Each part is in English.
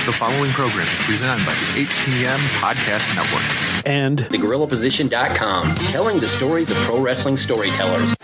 The following program is presented by the HTM Podcast Network. And TheGorillaPosition.com, telling the stories of pro wrestling storytellers.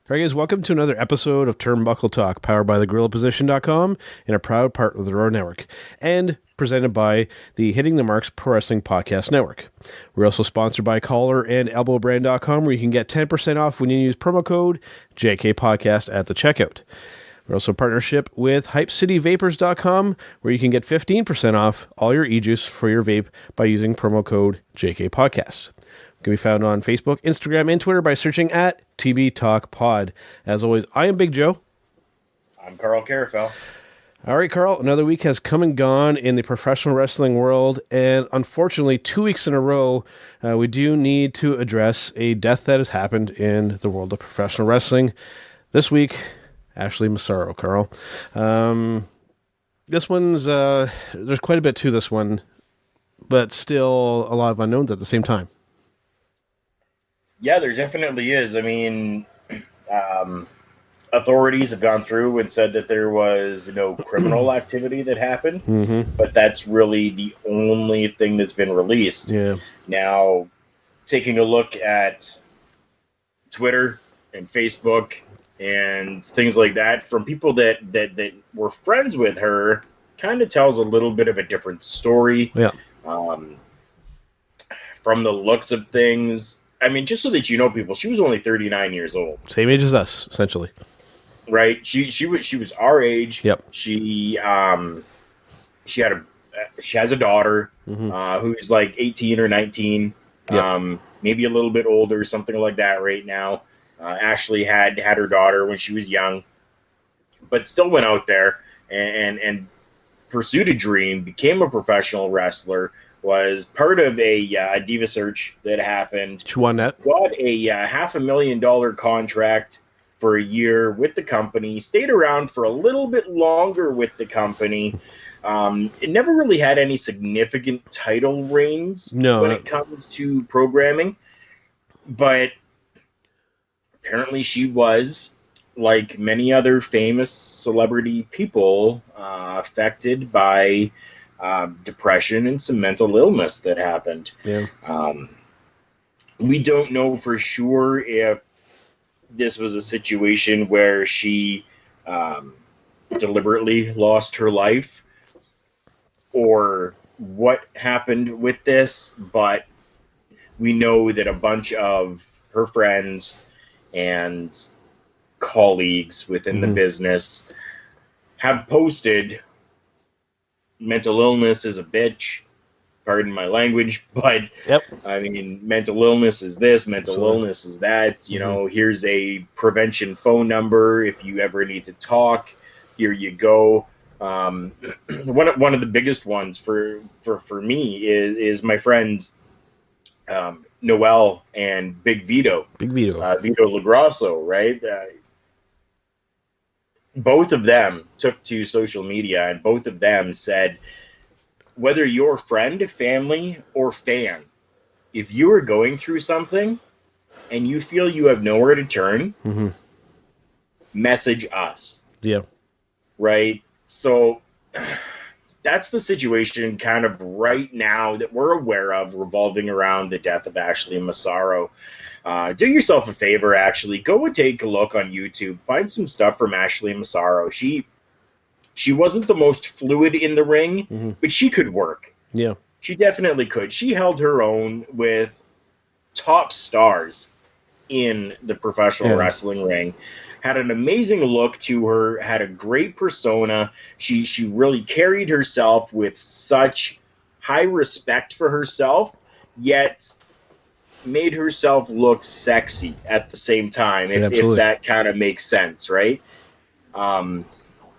All right, guys, welcome to another episode of Turnbuckle Talk, powered by TheGorillaPosition.com and a proud part of the Roar Network, and presented by the Hitting the Marks Pro Wrestling Podcast Network. We're also sponsored by Collar and ElbowBrand.com, where you can get 10% off when you use promo code JKPodcast at the checkout. We're also in partnership with HypeCityVapors.com, where you can get 15% off all your e-juice for your vape by using promo code JKPodcast. Can be found on Facebook, Instagram, and Twitter by searching at TB Talk Pod. As always, I am Big Joe. I'm Carl Carafel. All right, Carl, another week has come and gone in the professional wrestling world, and unfortunately, 2 weeks in a row, we do need to address a death that has happened in the world of professional wrestling. This week, Ashley Massaro, Carl. This one's, there's quite a bit to this one, but still a lot of unknowns at the same time. Yeah, there definitely is. I mean, authorities have gone through and said that there was no criminal activity that happened, but that's really the only thing that's been released. Yeah. Now, taking a look at Twitter and Facebook and things like that, from people that were friends with her, kind of tells a little bit of a different story. Yeah. From the looks of things, I mean, just so that you know, people, she was only 39 years old. Same age as us, essentially. Right? She was our age. Yep. She has a daughter who's like 18 or 19, Yep. Maybe a little bit older, something like that right now. Ashley had her daughter when she was young, but still went out there and pursued a dream, became a professional wrestler. Was part of a diva search that happened. She won that. Got a $500,000 contract for a year with the company. Stayed around for a little bit longer with the company. It never really had any significant title reigns when it comes to programming. But apparently she was, like many other famous celebrity people, affected by depression and some mental illness that happened. Yeah. We don't know for sure if this was a situation where she deliberately lost her life or what happened with this, but we know that a bunch of her friends and colleagues within the business have posted mental illness is a bitch, pardon my language, but Yep. I mean, mental illness is this, mental illness is that, you know, here's a prevention phone number. If you ever need to talk, here you go. One of the biggest ones for me is my friends, Noel and Big Vito. Vito LaGrasso, right? Both of them took to social media, and both of them said, whether you're friend, family, or fan, if you are going through something and you feel you have nowhere to turn, message us. Yeah. Right? So that's the situation kind of right now that we're aware of revolving around the death of Ashley Massaro. Do yourself a favor, actually. Go and take a look on YouTube. Find some stuff from Ashley Massaro. She wasn't the most fluid in the ring, but she could work. Yeah. She definitely could. She held her own with top stars in the professional wrestling ring. Had an amazing look to her, had a great persona. She really carried herself with such high respect for herself, yet made herself look sexy at the same time, if that kind of makes sense, right?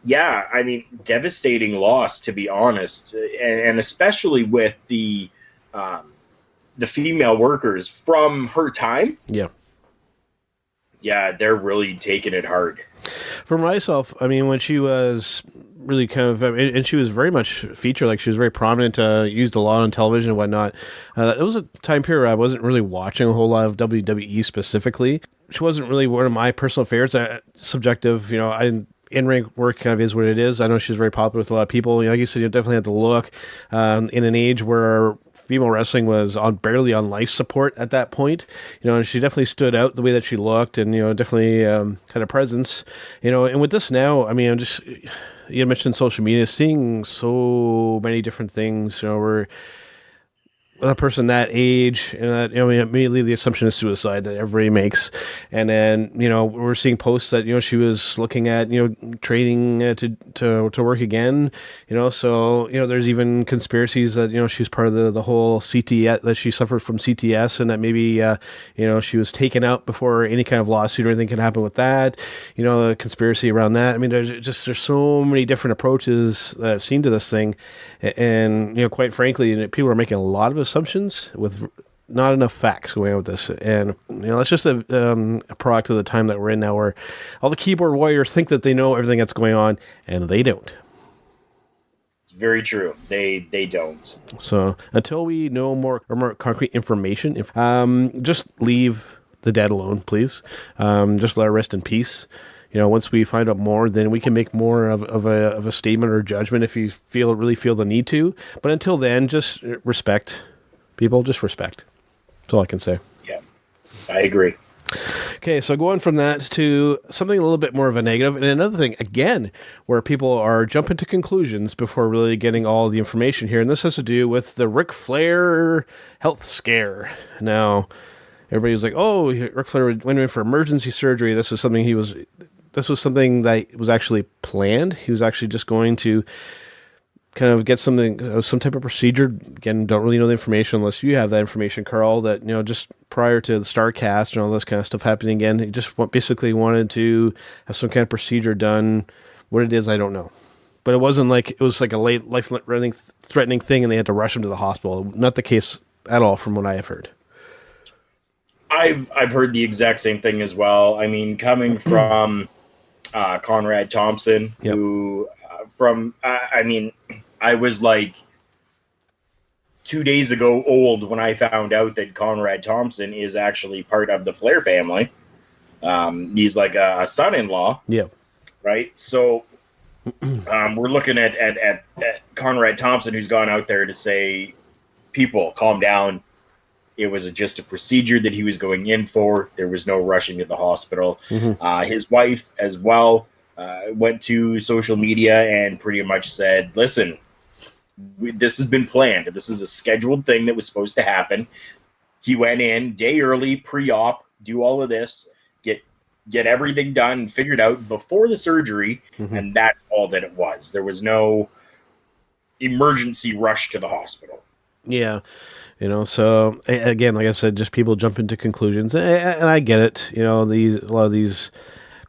Yeah, I mean, devastating loss, to be honest, and especially with the female workers from her time. Yeah, they're really taking it hard. For myself, I mean, when she was really kind of, and she was very much featured, like she was very prominent, used a lot on television and whatnot. It was a time period where I wasn't really watching a whole lot of WWE specifically. She wasn't really one of my personal favorites. Subjective, in-ring work kind of is what it is. I know she's very popular with a lot of people. Like you said, you definitely had to look in an age where female wrestling was barely on life support at that point. And she definitely stood out the way that she looked, and definitely had a presence. And with this now, I mean, you mentioned social media, seeing so many different things. Where a person that age, and that, immediately the assumption is suicide that everybody makes. And then, we're seeing posts that, she was looking at, training to work again, so, there's even conspiracies that, she's part of the whole CTS, that she suffered from CTS, and that maybe, she was taken out before any kind of lawsuit or anything can happen with that, a conspiracy around that. I mean, there's so many different approaches that I've seen to this thing. And, quite frankly, people are making a lot of assumptions with not enough facts going on with this. And, that's just a product of the time that we're in now, where all the keyboard warriors think that they know everything that's going on, and they don't. It's very true. They don't. So until we know more concrete information, just leave the dead alone, please. Just let her rest in peace. Once we find out more, then we can make more of a statement or judgment if you really feel the need to. But until then, just respect. People, just respect. That's all I can say. Yeah, I agree. Okay, so going from that to something a little bit more of a negative, and another thing, again, where people are jumping to conclusions before really getting all the information here, and this has to do with the Ric Flair health scare. Now, everybody's like, oh, Ric Flair went in for emergency surgery. This was something that was actually planned. He was actually just going to kind of get some type of procedure. Again, don't really know the information unless you have that information, Carl, that, just prior to the StarCast and all this kind of stuff happening again, he just basically wanted to have some kind of procedure done. What it is, I don't know. But it wasn't like, it was like a late life-threatening thing and they had to rush him to the hospital. Not the case at all from what I have heard. I've heard the exact same thing as well. I mean, coming from Conrad Thompson, yep. who I was like 2 days ago old when I found out that Conrad Thompson is actually part of the Flair family. He's like a son-in-law. Yeah. Right. So we're looking at Conrad Thompson, who's gone out there to say, people, calm down. It was just a procedure that he was going in for. There was no rushing to the hospital. Mm-hmm. His wife as well went to social media and pretty much said, listen, this has been planned. This is a scheduled thing that was supposed to happen. He went in day early, pre-op, do all of this, get everything done, figured out before the surgery, mm-hmm. and that's all that it was. There was no emergency rush to the hospital. Yeah. So again, like I said, just people jump into conclusions, and I get it. A lot of these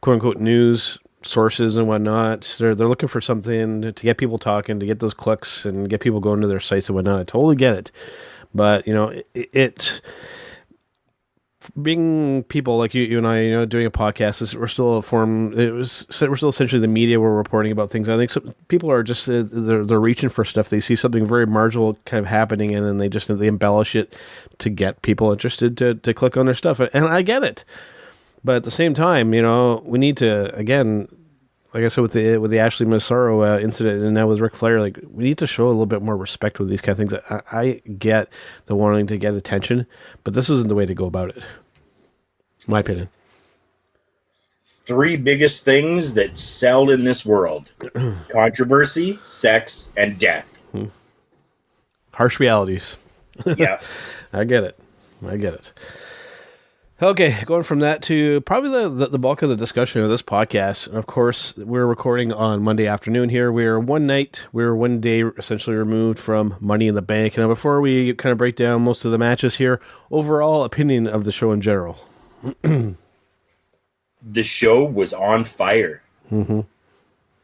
quote unquote news sources and whatnot, they're looking for something to get people talking, to get those clicks and get people going to their sites and whatnot. I totally get it. But, it being people like you and I, doing a podcast, we're still we're still essentially the media. We're reporting about things. I think people are just, they're reaching for stuff. They see something very marginal kind of happening, and then they embellish it to get people interested to click on their stuff. And I get it. But at the same time, we need to, again, like I said, with the Ashley Massaro incident, and now with Ric Flair, like, we need to show a little bit more respect with these kind of things. I get the wanting to get attention, but this isn't the way to go about it. My opinion. 3 biggest things that sell in this world: controversy, sex, and death. Harsh realities. Yeah. I get it. Okay, going from that to probably the bulk of the discussion of this podcast. And of course, we're recording on Monday afternoon here. We're one day essentially removed from Money in the Bank. Now, before we kind of break down most of the matches here, overall opinion of the show in general. The show was on fire. Mm-hmm.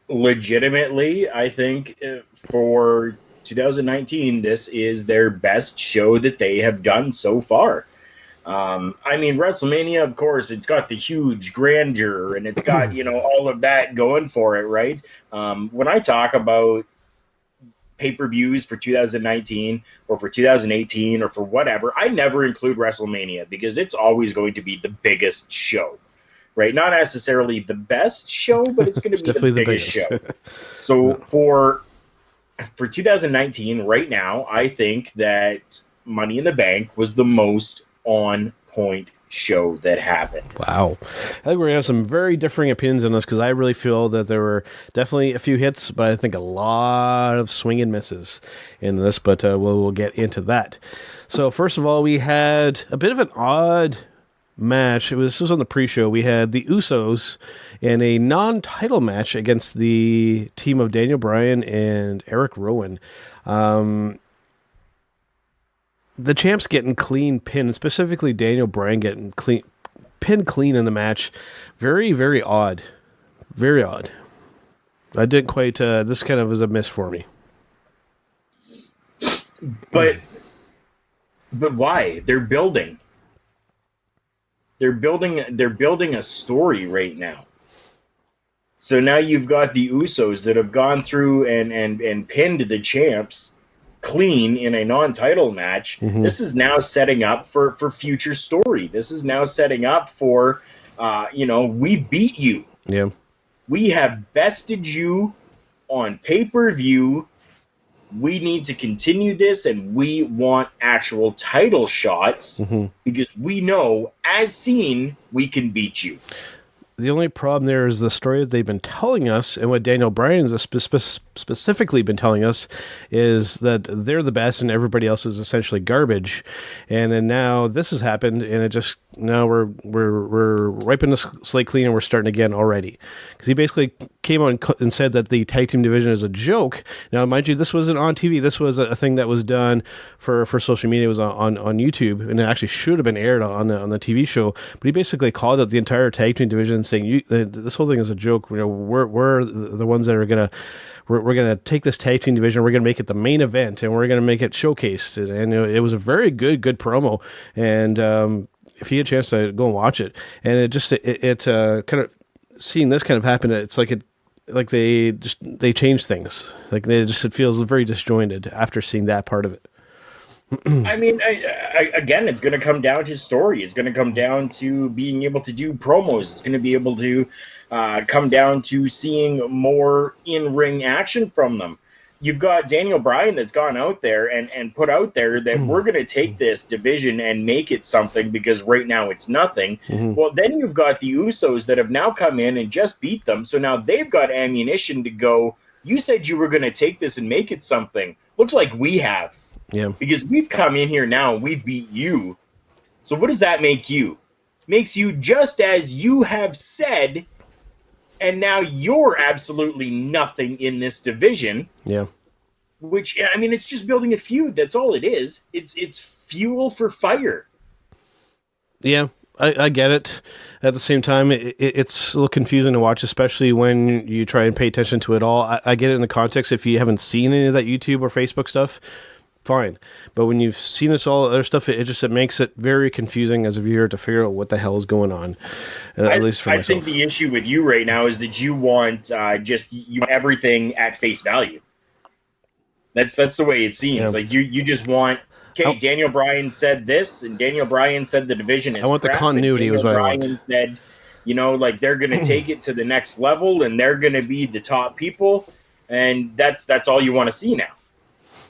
Legitimately, I think for 2019, this is their best show that they have done so far. I mean, WrestleMania, of course, it's got the huge grandeur and it's got, all of that going for it, right? When I talk about pay-per-views for 2019 or for 2018 or for whatever, I never include WrestleMania because it's always going to be the biggest show, right? Not necessarily the best show, but it's going to be the biggest show. So for 2019, right now, I think that Money in the Bank was the most on-point show that happened. Wow. I think we're going to have some very differing opinions on this because I really feel that there were definitely a few hits, but I think a lot of swing and misses in this, but we'll get into that. So first of all, we had a bit of an odd match. This was on the pre-show. We had the Usos in a non-title match against the team of Daniel Bryan and Eric Rowan. The champs getting clean pinned, specifically Daniel Bryan getting pinned clean in the match. Very, very odd. Very odd. I didn't quite, this kind of was a miss for me. But why? They're building a story right now. So now you've got the Usos that have gone through and pinned the champs clean in a non-title match. Mm-hmm. This is now setting up for future story. This is now setting up for, we beat you. Yeah. We have bested you on pay-per-view. We need to continue this, and we want actual title shots because we know, as seen, we can beat you. The only problem there is the story that they've been telling us, and what Daniel Bryan has specifically been telling us, is that they're the best and everybody else is essentially garbage. And then now this has happened, and it just now we're wiping the slate clean and we're starting again already. Because he basically came on and said that the tag team division is a joke. Now, mind you, this wasn't on TV. This was a thing that was done for social media. It was on YouTube, and it actually should have been aired on the TV show. But he basically called out the entire tag team division, saying this whole thing is a joke. We're the ones that are we're gonna take this tag team division. We're gonna make it the main event, and we're gonna make it showcased. And it was a very good promo. And if you get a chance to go and watch it, and it kind of seeing this kind of happen, it's like they changed things. Like it feels very disjointed after seeing that part of it. I mean, again, it's going to come down to story. It's going to come down to being able to do promos. It's going to be able to come down to seeing more in-ring action from them. You've got Daniel Bryan that's gone out there and put out there that we're going to take this division and make it something because right now it's nothing. Mm-hmm. Well, then you've got the Usos that have now come in and just beat them. So now they've got ammunition to go, you said you were going to take this and make it something. Looks like we have. Yeah. Because we've come in here now and we beat you. So what does that make you? Makes you just as you have said, and now you're absolutely nothing in this division. Yeah. Which, I mean, it's just building a feud. That's all it is. It's fuel for fire. Yeah, I get it. At the same time, it's a little confusing to watch, especially when you try and pay attention to it all. I get it in the context. If you haven't seen any of that YouTube or Facebook stuff, fine. But when you've seen this all other stuff, it makes it very confusing as a viewer to figure out what the hell is going on. At least for myself. I think the issue with you right now is that you want you want everything at face value. That's the way it seems. Yeah. Like you just want. Okay, Daniel Bryan said this, and Daniel Bryan said the division is. I want crap, the continuity. Was what Bryan I want. Said, like they're going to take it to the next level, and they're going to be the top people, and that's all you want to see now.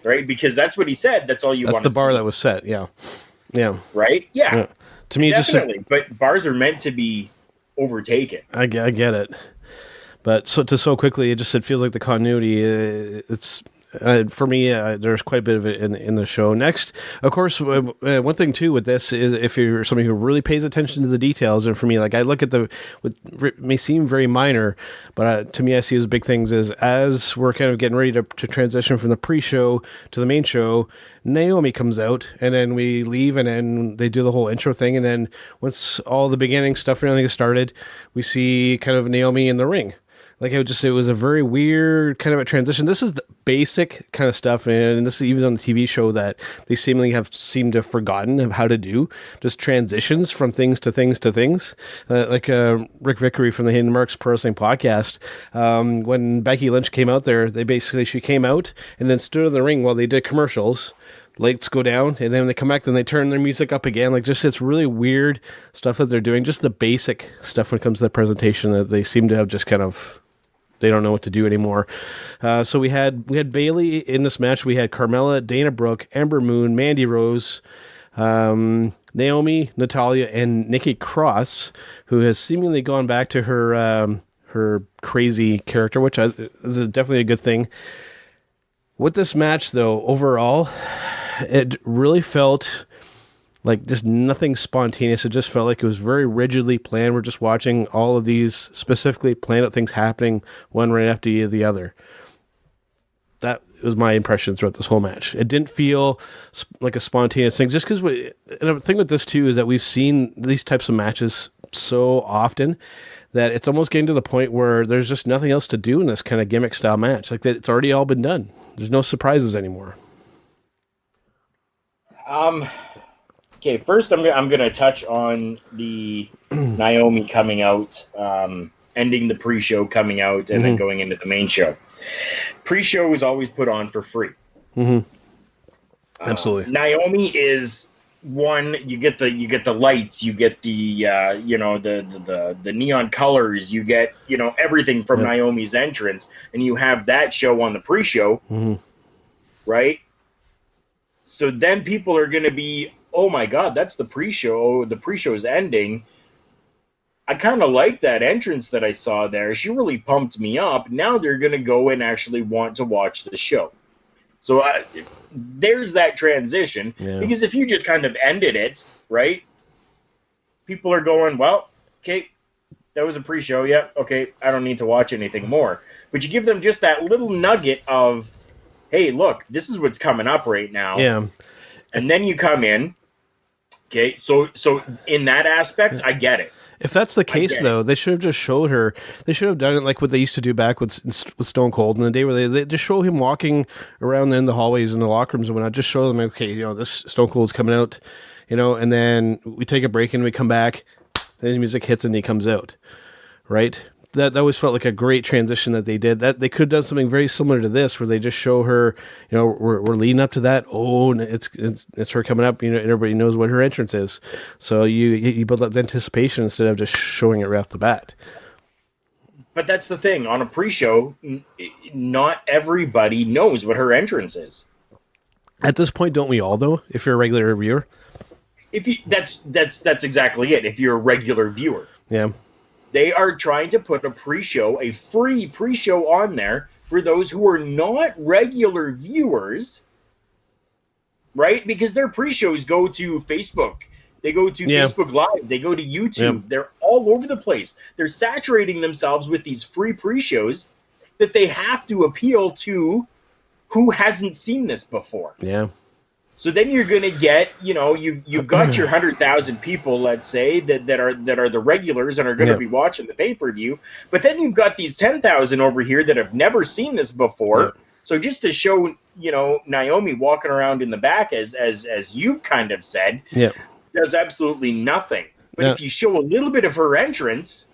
Right, because that's what he said. That's all you want to see. That's the bar that was set, yeah. Right? Yeah. To me, definitely. But bars are meant to be overtaken. I get it. But so quickly, it feels like the continuity, For me, there's quite a bit of it in the show. Next, of course, one thing too with this is if you're somebody who really pays attention to the details, and for me, like I look at what may seem very minor, but to me, I see as big things as we're kind of getting ready to transition from the pre-show to the main show. Naomi comes out, and then we leave, and then they do the whole intro thing, and then once all the beginning stuff and everything is started, we see kind of Naomi in the ring. Like it was a very weird kind of a transition. This is the basic kind of stuff, and this is even on the TV show that they seemingly seemed to have forgotten of how to do, just transitions from things to things to things. Like Rick Vickery from the Hidden Marks Pro Wrestling Podcast, when Becky Lynch came out there, she came out and then stood in the ring while they did commercials. Lights go down, and then they come back, then they turn their music up again. Like, just it's really weird stuff that they're doing. Just the basic stuff when it comes to the presentation that they seem to have just kind of... They don't know what to do anymore. So we had Bayley in this match. We had Carmella, Dana Brooke, Ember Moon, Mandy Rose, Naomi, Natalya, and Nikki Cross, who has seemingly gone back to her crazy character, which is definitely a good thing. With this match, though, overall, it really felt like just nothing spontaneous. It just felt like it was very rigidly planned. We're just watching all of these specifically planned out things happening one right after the other. That was my impression throughout this whole match. It didn't feel like a spontaneous thing. Just because, and the thing with this too is that we've seen these types of matches so often that it's almost getting to the point where there's just nothing else to do in this kind of gimmick style match. Like that, it's already all been done. There's no surprises anymore. Okay, first I'm going to touch on the Naomi coming out, ending the pre-show, coming out, and then going into the main show. Pre-show is always put on for free. Mm-hmm. Absolutely. Naomi is one. You get the lights, you get the the neon colors, you get everything from Naomi's entrance, and you have that show on the pre-show, right? So then people are going to be, oh my God, that's the pre-show. The pre-show is ending. I kind of like that entrance that I saw there. She really pumped me up. Now they're going to go and actually want to watch the show. So there's that transition. Yeah. Because if you just kind of ended it, right, people are going, well, okay, that was a pre-show. Yeah, okay, I don't need to watch anything more. But you give them just that little nugget of, hey, look, this is what's coming up right now. Yeah. And then you come in. Okay, so in that aspect, I get it. If that's the case, though, they should have just showed her. They should have done it like what they used to do back with Stone Cold in the day, where they just show him walking around in the hallways and the locker rooms and whatnot. Just show them, okay, this Stone Cold's coming out, and then we take a break and we come back, then his music hits and he comes out, right? That always felt like a great transition that they did. That they could have done something very similar to this, where they just show her, we're leading up to that. Oh, and it's her coming up. Everybody knows what her entrance is, so you build up the anticipation instead of just showing it right off the bat. But that's the thing on a pre-show. Not everybody knows what her entrance is. At this point, don't we all though? If you're a regular viewer, that's exactly it. If you're a regular viewer, yeah. They are trying to put a free pre-show on there for those who are not regular viewers, right? Because their pre-shows go to Facebook. They go to Facebook Live. They go to YouTube. Yeah. They're all over the place. They're saturating themselves with these free pre-shows that they have to appeal to who hasn't seen this before. Yeah. So then you're going to get, you've got your 100,000 people, let's say, that are the regulars and are going to be watching the pay-per-view. But then you've got these 10,000 over here that have never seen this before. Yeah. So just to show, Naomi walking around in the back, as you've kind of said, does absolutely nothing. But if you show a little bit of her entrance,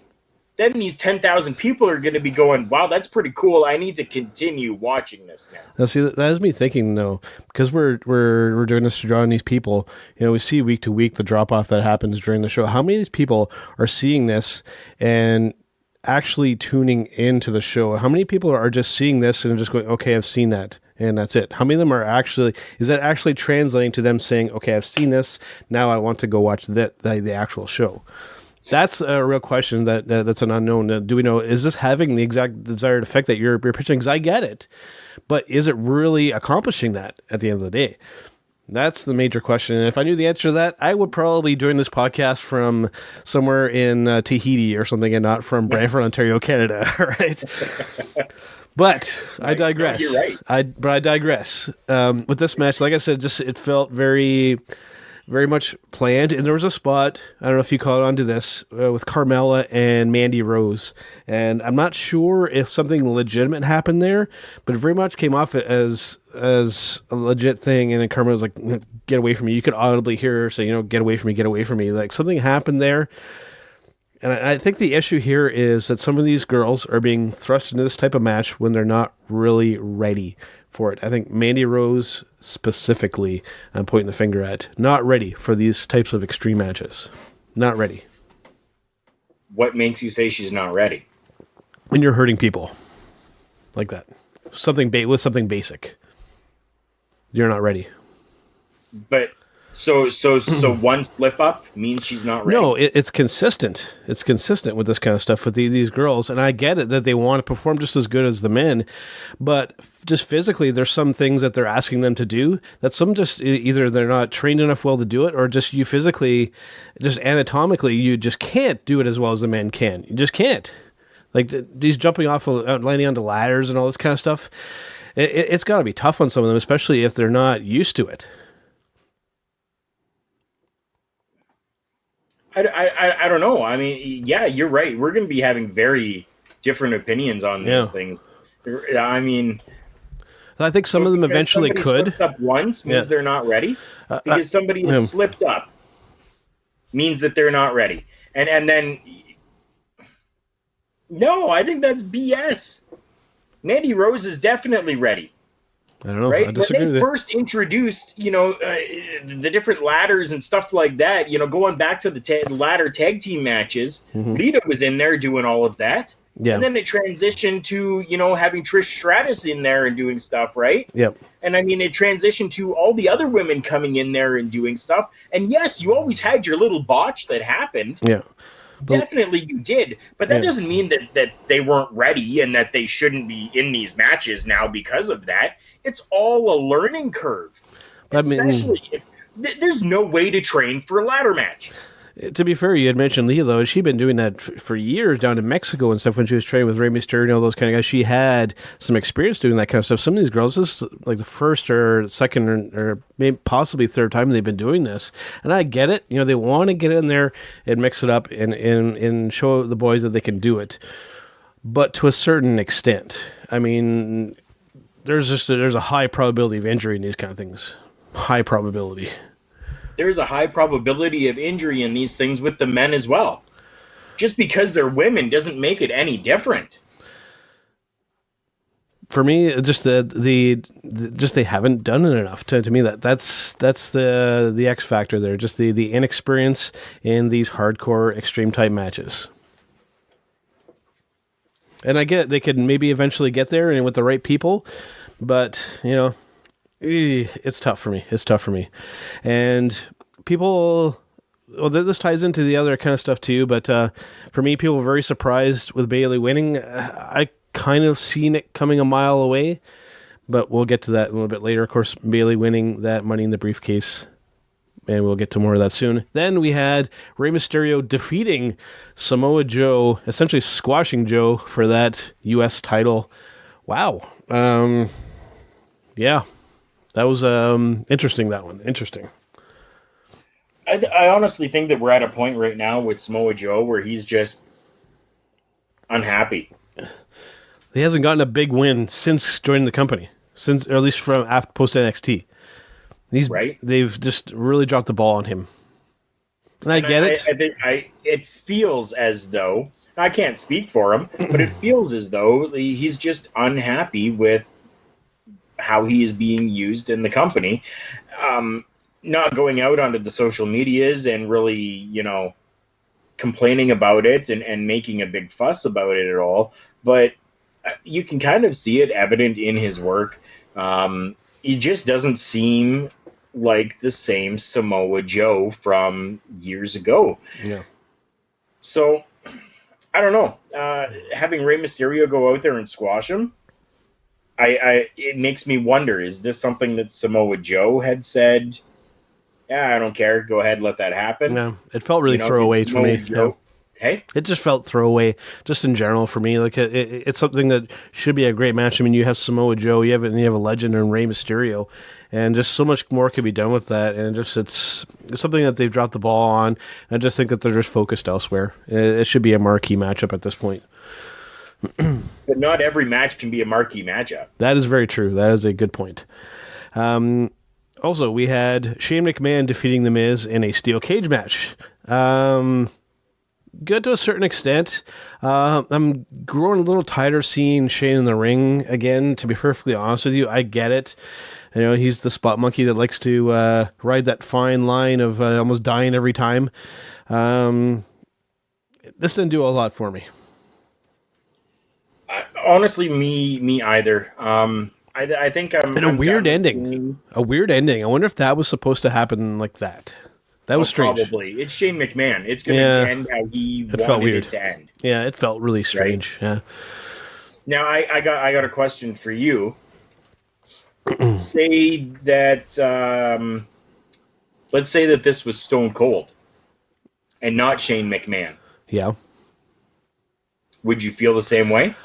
then these 10,000 people are going to be going, wow, that's pretty cool. I need to continue watching this now. Now, see, that has me thinking, though, because we're doing this to draw in these people. We see week to week the drop-off that happens during the show. How many of these people are seeing this and actually tuning into the show? How many people are just seeing this and just going, okay, I've seen that, and that's it? How many of them is that actually translating to them saying, okay, I've seen this, now I want to go watch the actual show? That's a real question that's an unknown. Do we know, is this having the exact desired effect that you're pitching? Because I get it, but is it really accomplishing that at the end of the day? That's the major question. And if I knew the answer to that, I would probably be doing this podcast from somewhere in Tahiti or something and not from Brantford, Ontario, Canada. Right? But I digress. You're right. I digress. With this match, like I said, just it felt very, very much planned. And there was a spot, I don't know if you caught on to this, with Carmella and Mandy Rose. And I'm not sure if something legitimate happened there, but it very much came off as a legit thing. And then Carmella was like, get away from me. You could audibly hear her say, get away from me, get away from me. Like something happened there. And I think the issue here is that some of these girls are being thrust into this type of match when they're not really ready for it. I think Mandy Rose specifically, I'm pointing the finger at, not ready for these types of extreme matches. Not ready. What makes you say she's not ready? When you're hurting people like that. Something with something basic. You're not ready. But so one slip up means she's not ready. No, it's consistent. It's consistent with this kind of stuff with these girls, and I get it that they want to perform just as good as the men, but just physically, there's some things that they're asking them to do that some just either they're not trained enough well to do it, or just you physically, just anatomically, you just can't do it as well as the men can. You just can't. Like these jumping off, landing onto ladders and all this kind of stuff. It's got to be tough on some of them, especially if they're not used to it. I don't know. I mean, yeah, you're right. We're going to be having very different opinions on these things. I mean, I think some of them eventually could. Slipped up once means they're not ready. Because somebody has slipped up means that they're not ready. And then, no, I think that's BS. Mandy Rose is definitely ready. I don't know. Right? I disagree when they first introduced, the different ladders and stuff like that, going back to the ladder tag team matches, Lita was in there doing all of that. Yeah. And then it transitioned to, having Trish Stratus in there and doing stuff, right? Yep. And I mean, it transitioned to all the other women coming in there and doing stuff. And yes, you always had your little botch that happened. Yeah. Definitely you did. But that doesn't mean that they weren't ready and that they shouldn't be in these matches now because of that. It's all a learning curve. Especially if there's no way to train for a ladder match. To be fair, you had mentioned Leah, though. She'd been doing that for years down in Mexico and stuff when she was training with Rey Mysterio and all those kind of guys. She had some experience doing that kind of stuff. Some of these girls, this is like the first or second or maybe possibly third time they've been doing this. And I get it. They want to get in there and mix it up and show the boys that they can do it. But to a certain extent. I mean, there's a high probability of injury in these kind of things. High probability. There's a high probability of injury in these things with the men as well. Just because they're women doesn't make it any different. For me, just they haven't done it enough. To me, that's the X factor there. Just the inexperience in these hardcore extreme type matches. And I get it, they could maybe eventually get there and with the right people, but it's tough for me. And people, this ties into the other kind of stuff too, but for me, people were very surprised with Bayley winning. I kind of seen it coming a mile away, but we'll get to that a little bit later. Of course, Bayley winning that Money in the Briefcase, and we'll get to more of that soon. Then we had Rey Mysterio defeating Samoa Joe, essentially squashing Joe for that U.S. title. Wow. Yeah. That was interesting, that one. Interesting. I honestly think that we're at a point right now with Samoa Joe where he's just unhappy. He hasn't gotten a big win since joining the company, or at least from post NXT. Right? They've just really dropped the ball on him. And I get it. I think it feels as though, I can't speak for him, but it feels as though he's just unhappy with how he is being used in the company. Not going out onto the social medias and really, complaining about it and making a big fuss about it at all. But you can kind of see it evident in his work. He just doesn't seem like the same Samoa Joe from years ago. Yeah. So, I don't know. Having Rey Mysterio go out there and squash him, it makes me wonder, is this something that Samoa Joe had said, yeah, I don't care, go ahead, let that happen? No, it felt really throwaway for me. Joe, hey? It just felt throwaway, just in general for me. Like it's something that should be a great match. I mean, you have Samoa Joe, you have a legend in Rey Mysterio, and just so much more could be done with that. And it's something that they've dropped the ball on. I just think that they're just focused elsewhere. It should be a marquee matchup at this point. But not every match can be a marquee matchup. That is very true. That is a good point. Also, we had Shane McMahon defeating The Miz in a steel cage match. Good to a certain extent. I'm growing a little tired of seeing Shane in the ring again, to be perfectly honest with you. I get it. You know, he's the spot monkey that likes to ride that fine line of almost dying every time. This didn't do a lot for me. Honestly, me either. I think I'm... And a weird ending. A weird ending. I wonder if that was supposed to happen like that. That was strange. Probably. It's Shane McMahon. It's going to end how he wanted it to end. Yeah, it felt really strange. Right? Yeah. Now, I got a question for you. Say that... let's say that this was Stone Cold and not Shane McMahon. Yeah. Would you feel the same way?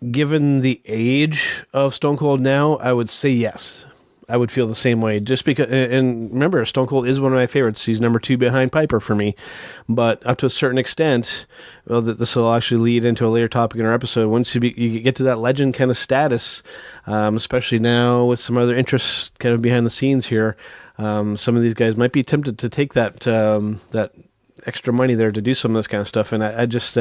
Given the age of Stone Cold now, I would say yes. I would feel the same way. Just because, and remember, Stone Cold is one of my favorites. He's number 2 behind Piper for me. But up to a certain extent, well, this will actually lead into a later topic in our episode. Once you get to that legend kind of status, especially now with some other interests kind of behind the scenes here, some of these guys might be tempted to take that extra money there to do some of this kind of stuff. And I just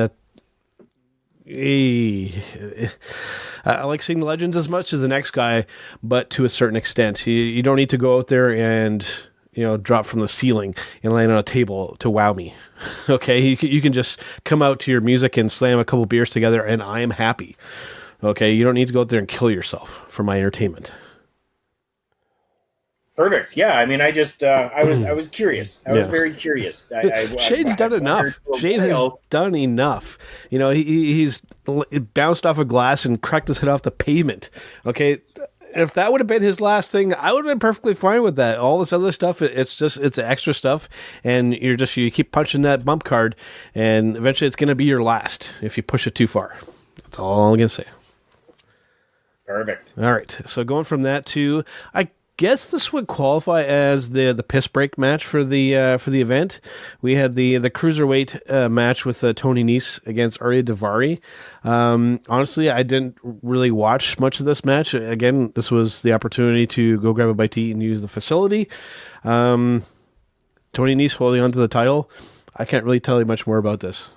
I like seeing the legends as much as the next guy, but to a certain extent. You don't need to go out there and drop from the ceiling and land on a table to wow me. Okay, you can just come out to your music and slam a couple beers together, and I am happy. Okay, you don't need to go out there and kill yourself for my entertainment. Perfect. Yeah, I mean, I was curious. I was very curious. Shane's done enough. Shane has done enough. He's bounced off a glass and cracked his head off the pavement. Okay, if that would have been his last thing, I would have been perfectly fine with that. All this other stuff, it's extra stuff, and you keep punching that bump card, and eventually it's going to be your last if you push it too far. That's all I'm going to say. Perfect. All right. So going from that to I guess this would qualify as the piss break match for the event. We had the cruiserweight match with Tony Nese against Arya Daivari. Honestly, I didn't really watch much of this match. Again, this was the opportunity to go grab a bite to eat and use the facility. Tony Nese holding onto the title. I can't really tell you much more about this.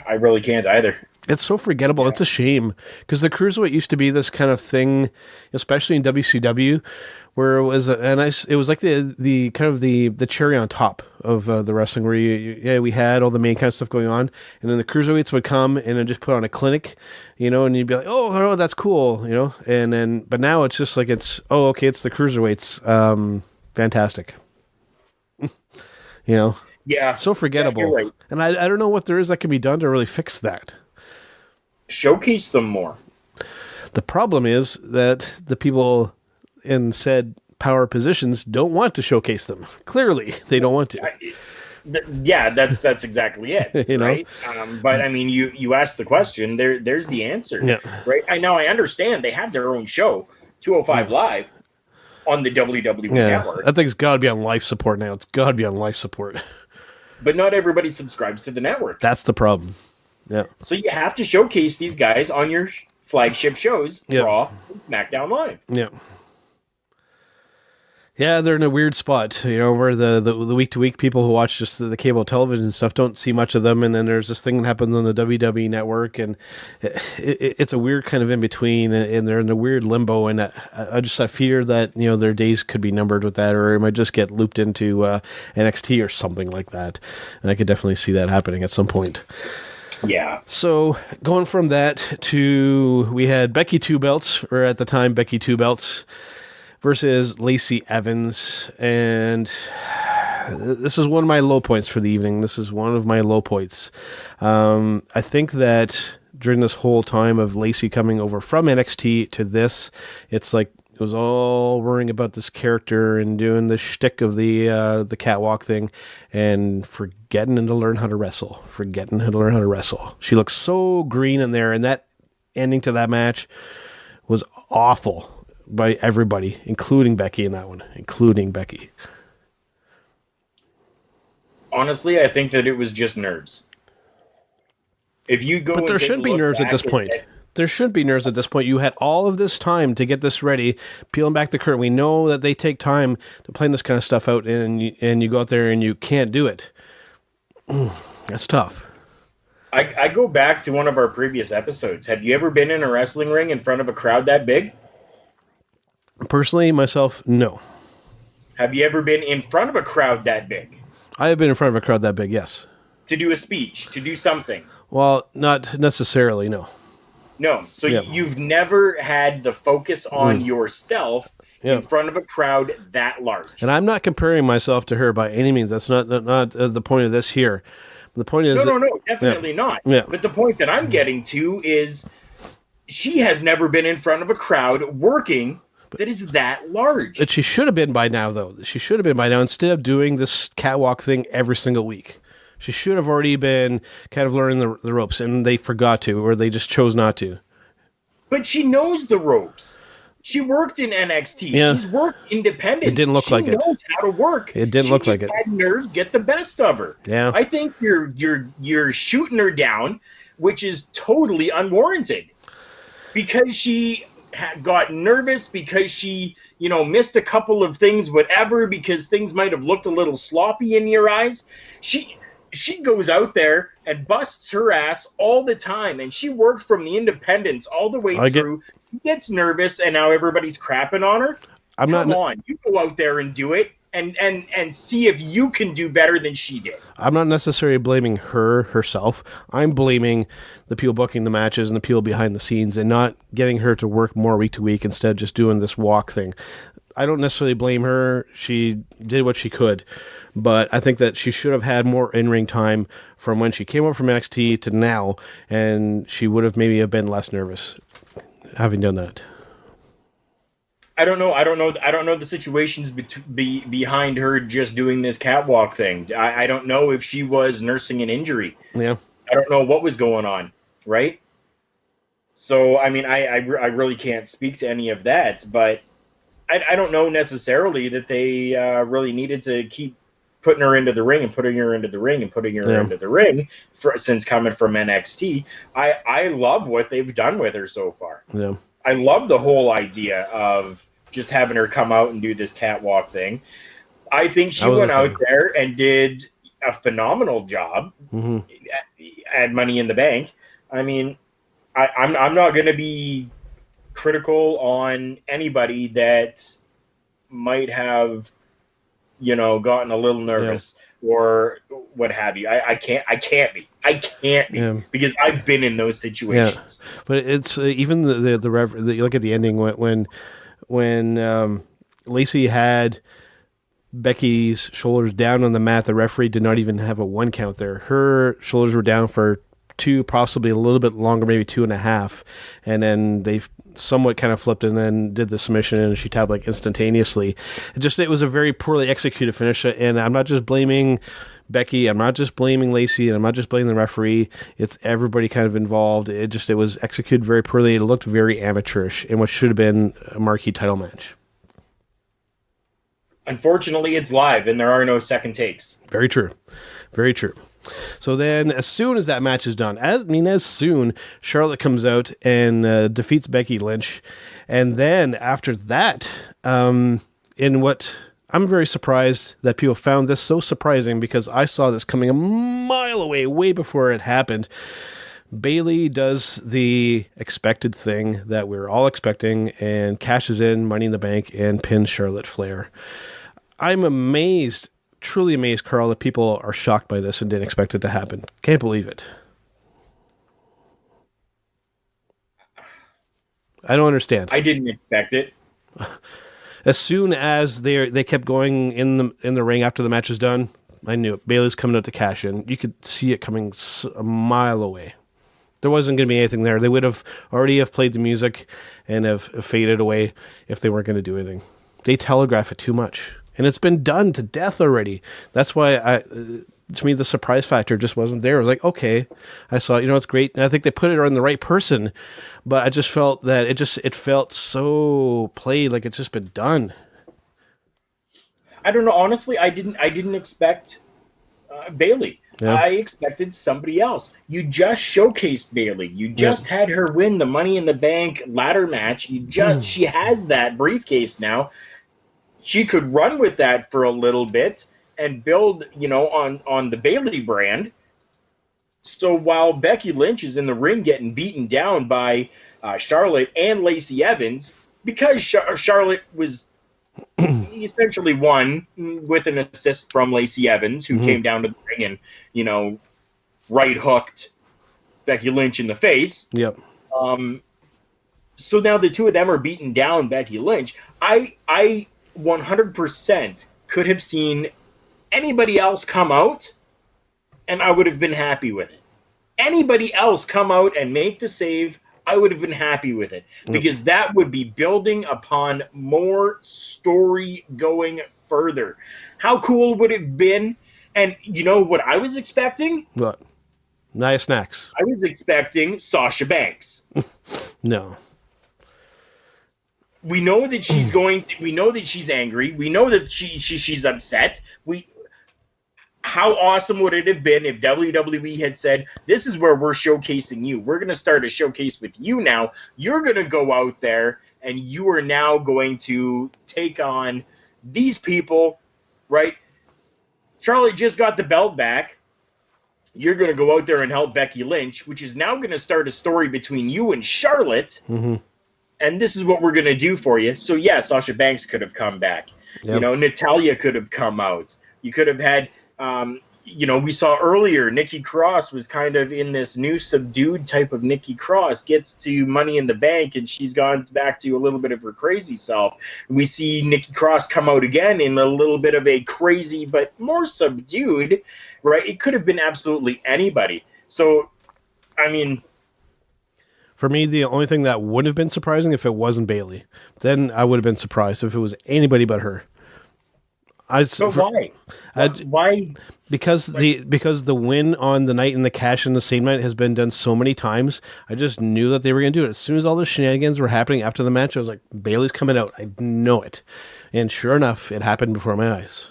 I really can't either. It's so forgettable. Yeah. It's a shame because the cruiserweight used to be this kind of thing, especially in WCW, where it was it was like the kind of the cherry on top of the wrestling, where we had all the main kind of stuff going on, and then the cruiserweights would come and then just put on a clinic, and you'd be like, oh, that's cool, and then but now it's just like it's the cruiserweights, fantastic, Yeah, so forgettable, yeah, you're right. And I don't know what there is that can be done to really fix that. Showcase them more. The problem is that the people in said power positions don't want to showcase them. Clearly, they don't want to. Yeah, that's exactly it. Right? But I mean, you asked the question. There's the answer. Yeah. Right. I understand they have their own show, 205 Live, on the WWE network. That thing's got to be on life support now. It's got to be on life support. But not everybody subscribes to the network. That's the problem. Yeah. So you have to showcase these guys on your flagship shows, Raw, and SmackDown Live. Yeah. Yeah, they're in a weird spot, where the week-to-week people who watch just the cable television stuff don't see much of them, and then there's this thing that happens on the WWE network, and it's a weird kind of in-between, and they're in a weird limbo, and I fear that, their days could be numbered with that, or it might just get looped into NXT or something like that, and I could definitely see that happening at some point. Yeah. So going from that to, we had Becky Two Belts, or at the time Becky Two Belts, versus Lacey Evans, and this is one of my low points for the evening. This is one of my low points. I think that during this whole time of Lacey coming over from NXT to this, it's like it was all worrying about this character and doing the shtick of the catwalk thing and forgetting to learn how to wrestle. She looks so green in there, and that ending to that match was awful by everybody, including Becky in that one, Honestly, I think that it was just nerves. If you go, but there shouldn't be nerves at this point. There shouldn't be nerves at this point. You had all of this time to get this ready, peeling back the curtain. We know that they take time to plan this kind of stuff out, and you go out there and you can't do it. That's tough. I go back to one of our previous episodes. Have you ever been in a wrestling ring in front of a crowd that big? Personally, myself, no. Have you ever been in front of a crowd that big? I have been in front of a crowd that big, yes. To do a speech, to do something? Well, not necessarily, no. No, so you've never had the focus on yourself in front of a crowd that large. And I'm not comparing myself to her by any means. That's not the point of this here. The point is... No, definitely not. Yeah. But the point that I'm getting to is she has never been in front of a crowd working that is that large. But she should have been by now, though. She should have been by now, instead of doing this catwalk thing every single week. She should have already been kind of learning the ropes, and they forgot to, or they just chose not to. But she knows the ropes. She worked in NXT. Yeah. She's worked independent. It didn't look like it. She knows how to work. It didn't look like it. She had nerves get the best of her. Yeah. I think you're shooting her down, which is totally unwarranted, because she got nervous, because she missed a couple of things, whatever, because things might have looked a little sloppy in your eyes. She goes out there and busts her ass all the time, and she works from the independents all the way through. She gets nervous, and now everybody's crapping on her. Come on, you go out there and do it, and see if you can do better than she did. I'm not necessarily blaming herself. I'm blaming the people booking the matches and the people behind the scenes, and not getting her to work more week to week instead of just doing this walk thing. I don't necessarily blame her. She did what she could. But I think that she should have had more in-ring time from when she came over from NXT to now, and she would have maybe been less nervous having done that. I don't know the situations behind her just doing this catwalk thing. I don't know if she was nursing an injury. Yeah. I don't know what was going on, right? So, I mean, I really can't speak to any of that, but I don't know necessarily that they really needed to keep putting her into the ring and putting her into the ring and putting her into the ring since coming from NXT. I love what they've done with her so far. Yeah. I love the whole idea of just having her come out and do this catwalk thing. I think she went out there and did a phenomenal job at Money in the Bank. I mean, I'm not going to be critical on anybody that might have gotten a little nervous or what have you. I can't be because I've been in those situations. Yeah. But it's even the you look at the ending when Lacey had Becky's shoulders down on the mat. The referee did not even have a 1 count there. Her shoulders were down for 2, possibly a little bit longer, maybe 2.5, and then they somewhat kind of flipped and then did the submission, and she tapped like instantaneously. It was a very poorly executed finish, and I'm not just blaming Becky, I'm not just blaming Lacey, and I'm not just blaming the referee. It's everybody kind of involved. It was executed very poorly. It looked very amateurish in what should have been a marquee title match. Unfortunately, it's live, and there are no second takes. Very true. Very true. So then, as soon as that match is done, as soon, Charlotte comes out and defeats Becky Lynch. And then after that, in what I'm very surprised that people found this so surprising, because I saw this coming a mile away, way before it happened. Bayley does the expected thing that we're all expecting and cashes in Money in the Bank and pins Charlotte Flair. I'm amazed, truly amazed, Carl, that people are shocked by this and didn't expect it to happen. Can't believe it. I don't understand. I didn't expect it. As soon as they kept going in the ring after the match was done, I knew it. Bayley's coming out to cash in. You could see it coming a mile away. There wasn't going to be anything there. They would have already have played the music and have faded away if they weren't going to do anything. They telegraph it too much, and it's been done to death already. That's why to me, the surprise factor just wasn't there. I was like, okay, I saw it, it's great. And I think they put it on the right person, but I just felt that it felt so played, like it's just been done. I don't know. Honestly, I didn't expect Bayley. Yeah. I expected somebody else. You just showcased Bayley. You just had her win the Money in the Bank ladder match. She has that briefcase now. She could run with that for a little bit and build, on the Bayley brand. So while Becky Lynch is in the ring getting beaten down by Charlotte and Lacey Evans, because Charlotte was essentially won with an assist from Lacey Evans, who came down to the ring and, right hooked Becky Lynch in the face. Yep. So now the two of them are beating down Becky Lynch. I 100% could have seen anybody else come out, and I would have been happy with it. Anybody else come out and make the save, I would have been happy with it, because that would be building upon more story going further. How cool would it have been? And you know what I was expecting? What? Nia Snacks. I was expecting Sasha Banks. No. We know that she's we know that she's angry. We know that she's upset. How awesome would it have been if WWE had said, this is where we're showcasing you. We're going to start a showcase with you now. You're going to go out there, and you are now going to take on these people, right? Charlotte just got the belt back. You're going to go out there and help Becky Lynch, which is now going to start a story between you and Charlotte. Mm-hmm. And this is what we're going to do for you. So, yeah, Sasha Banks could have come back. Yep. Natalya could have come out. You could have had... we saw earlier Nikki Cross was kind of in this new subdued type of Nikki Cross, gets to Money in the Bank, and she's gone back to a little bit of her crazy self. We see Nikki Cross come out again in a little bit of a crazy but more subdued, right? It could have been absolutely anybody. So, I mean... For me, the only thing that would have been surprising if it wasn't Bayley. Then I would have been surprised if it was anybody but her. Why? Why? Because the win on the night and the cash in the same night has been done so many times. I just knew that they were going to do it. As soon as all the shenanigans were happening after the match, I was like, Bayley's coming out. I know it. And sure enough, it happened before my eyes.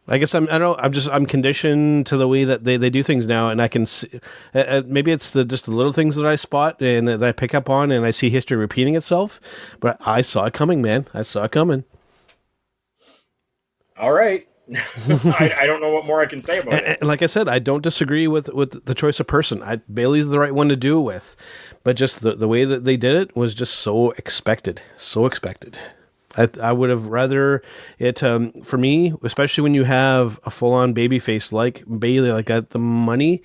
I guess I'm conditioned to the way that they do things now, and I can see, maybe it's just the little things that I spot and that I pick up on, and I see history repeating itself. But I saw it coming, man. I saw it coming. All right. I don't know what more I can say about it. And like I said, I don't disagree with the choice of person. Bayley's the right one to do it with. But just the way that they did it was just so expected. So expected. I would have rather it, for me, especially when you have a full-on babyface like Bayley like that, the money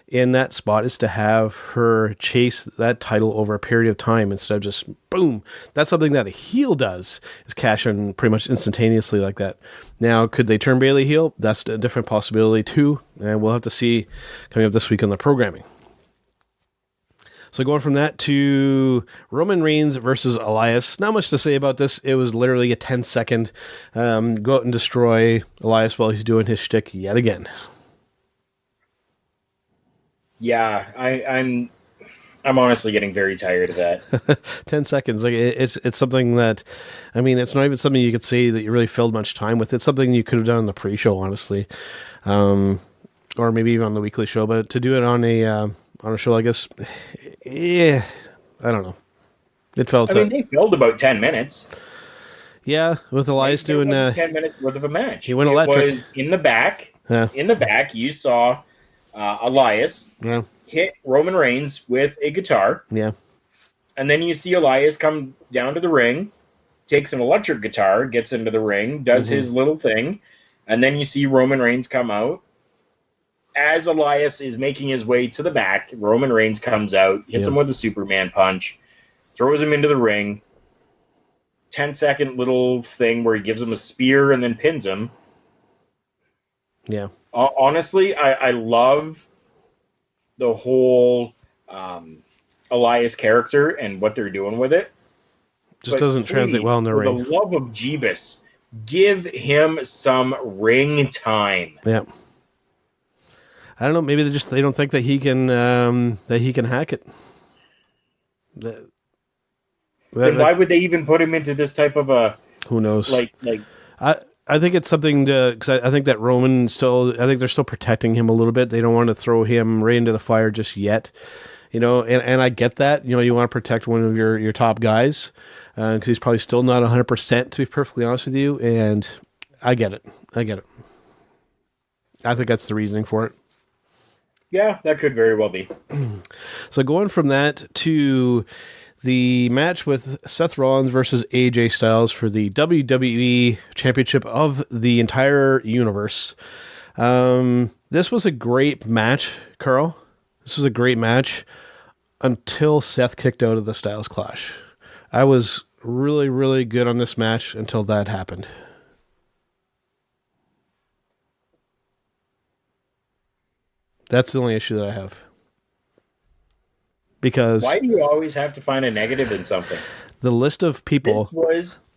in that spot is to have her chase that title over a period of time instead of just boom. That's something that a heel does, is cash in pretty much instantaneously like that. Now, could they turn Bayley heel? That's a different possibility too, and we'll have to see coming up this week on the programming. So going from that to Roman Reigns versus Elias. Not much to say about this. It was literally a 10-second go out and destroy Elias while he's doing his shtick yet again. Yeah, I'm honestly getting very tired of that. 10 seconds. Like it's something that, I mean, it's not even something you could say that you really filled much time with. It's something you could have done on the pre-show, honestly, or maybe even on the weekly show. But to do it on a show, I guess, yeah, I don't know. It felt. I mean, they filled about 10 minutes. Yeah, with Elias doing 10 minutes worth of a match. He went electric. It was in the back. Yeah. In the back, you saw Elias hit Roman Reigns with a guitar. Yeah. And then you see Elias come down to the ring, takes an electric guitar, gets into the ring, does his little thing, and then you see Roman Reigns come out. As Elias is making his way to the back, Roman Reigns comes out, hits him with a Superman punch, throws him into the ring. 10-second little thing where he gives him a spear and then pins him. Yeah. Honestly, I love the whole Elias character and what they're doing with it. Just doesn't translate well in the ring. For the love of Jeebus, give him some ring time. Yeah. I don't know. Maybe they don't think that he can hack it. Then why would they even put him into this type of a? Who knows? I think it's something because I think that Roman I think they're still protecting him a little bit. They don't want to throw him right into the fire just yet, and I get that. You want to protect one of your top guys because he's probably still not 100%, to be perfectly honest with you, and I get it. I think that's the reasoning for it. Yeah, that could very well be. So going from that to the match with Seth Rollins versus AJ Styles for the WWE Championship of the entire universe. This was a great match, Carl. This was a great match until Seth kicked out of the Styles Clash. I was really, really good on this match until that happened. That's the only issue that I have. Because why do you always have to find a negative in something? The list of people.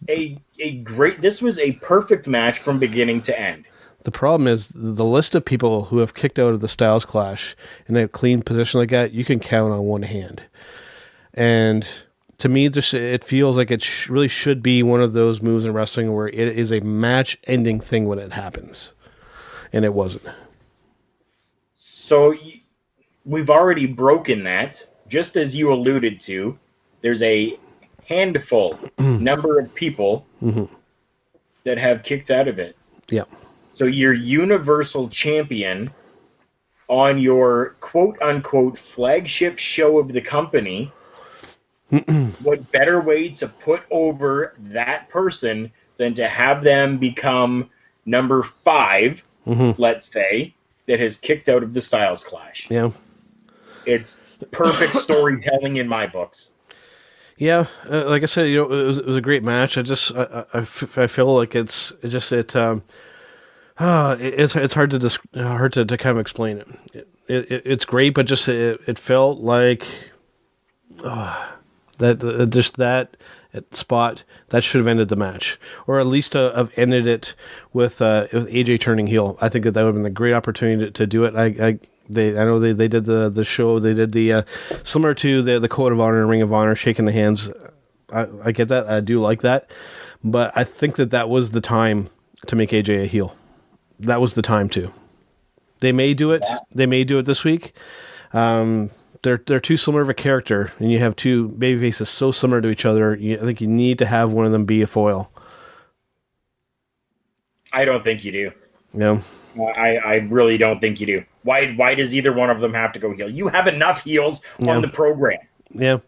This was a perfect match from beginning to end. The problem is the list of people who have kicked out of the Styles Clash in a clean position like that, you can count on one hand. And to me, it feels like it really should be one of those moves in wrestling where it is a match-ending thing when it happens. And it wasn't. So we've already broken that. Just as you alluded to, there's a handful number of people that have kicked out of it. Yeah. So your Universal Champion on your quote-unquote flagship show of the company, what better way to put over that person than to have them become number 5, let's say, that has kicked out of the Styles Clash. Yeah. It's perfect storytelling in my books. Yeah, like I said, it was a great match. I feel like it's hard to kind of explain it. It's great, but just it felt like that spot that should have ended the match, or at least have ended it with AJ turning heel. I think that would have been a great opportunity to do it. I know they did the show. They did the similar to the Code of Honor and Ring of Honor, shaking the hands. I get that. I do like that, but I think that was the time to make AJ a heel. That was the time to. They may do it. They may do it this week. They're too similar of a character, and you have two babyfaces so similar to each other. I think you need to have one of them be a foil. I don't think you do. No. I really don't think you do. Why does either one of them have to go heel? You have enough heels on the program. Yeah.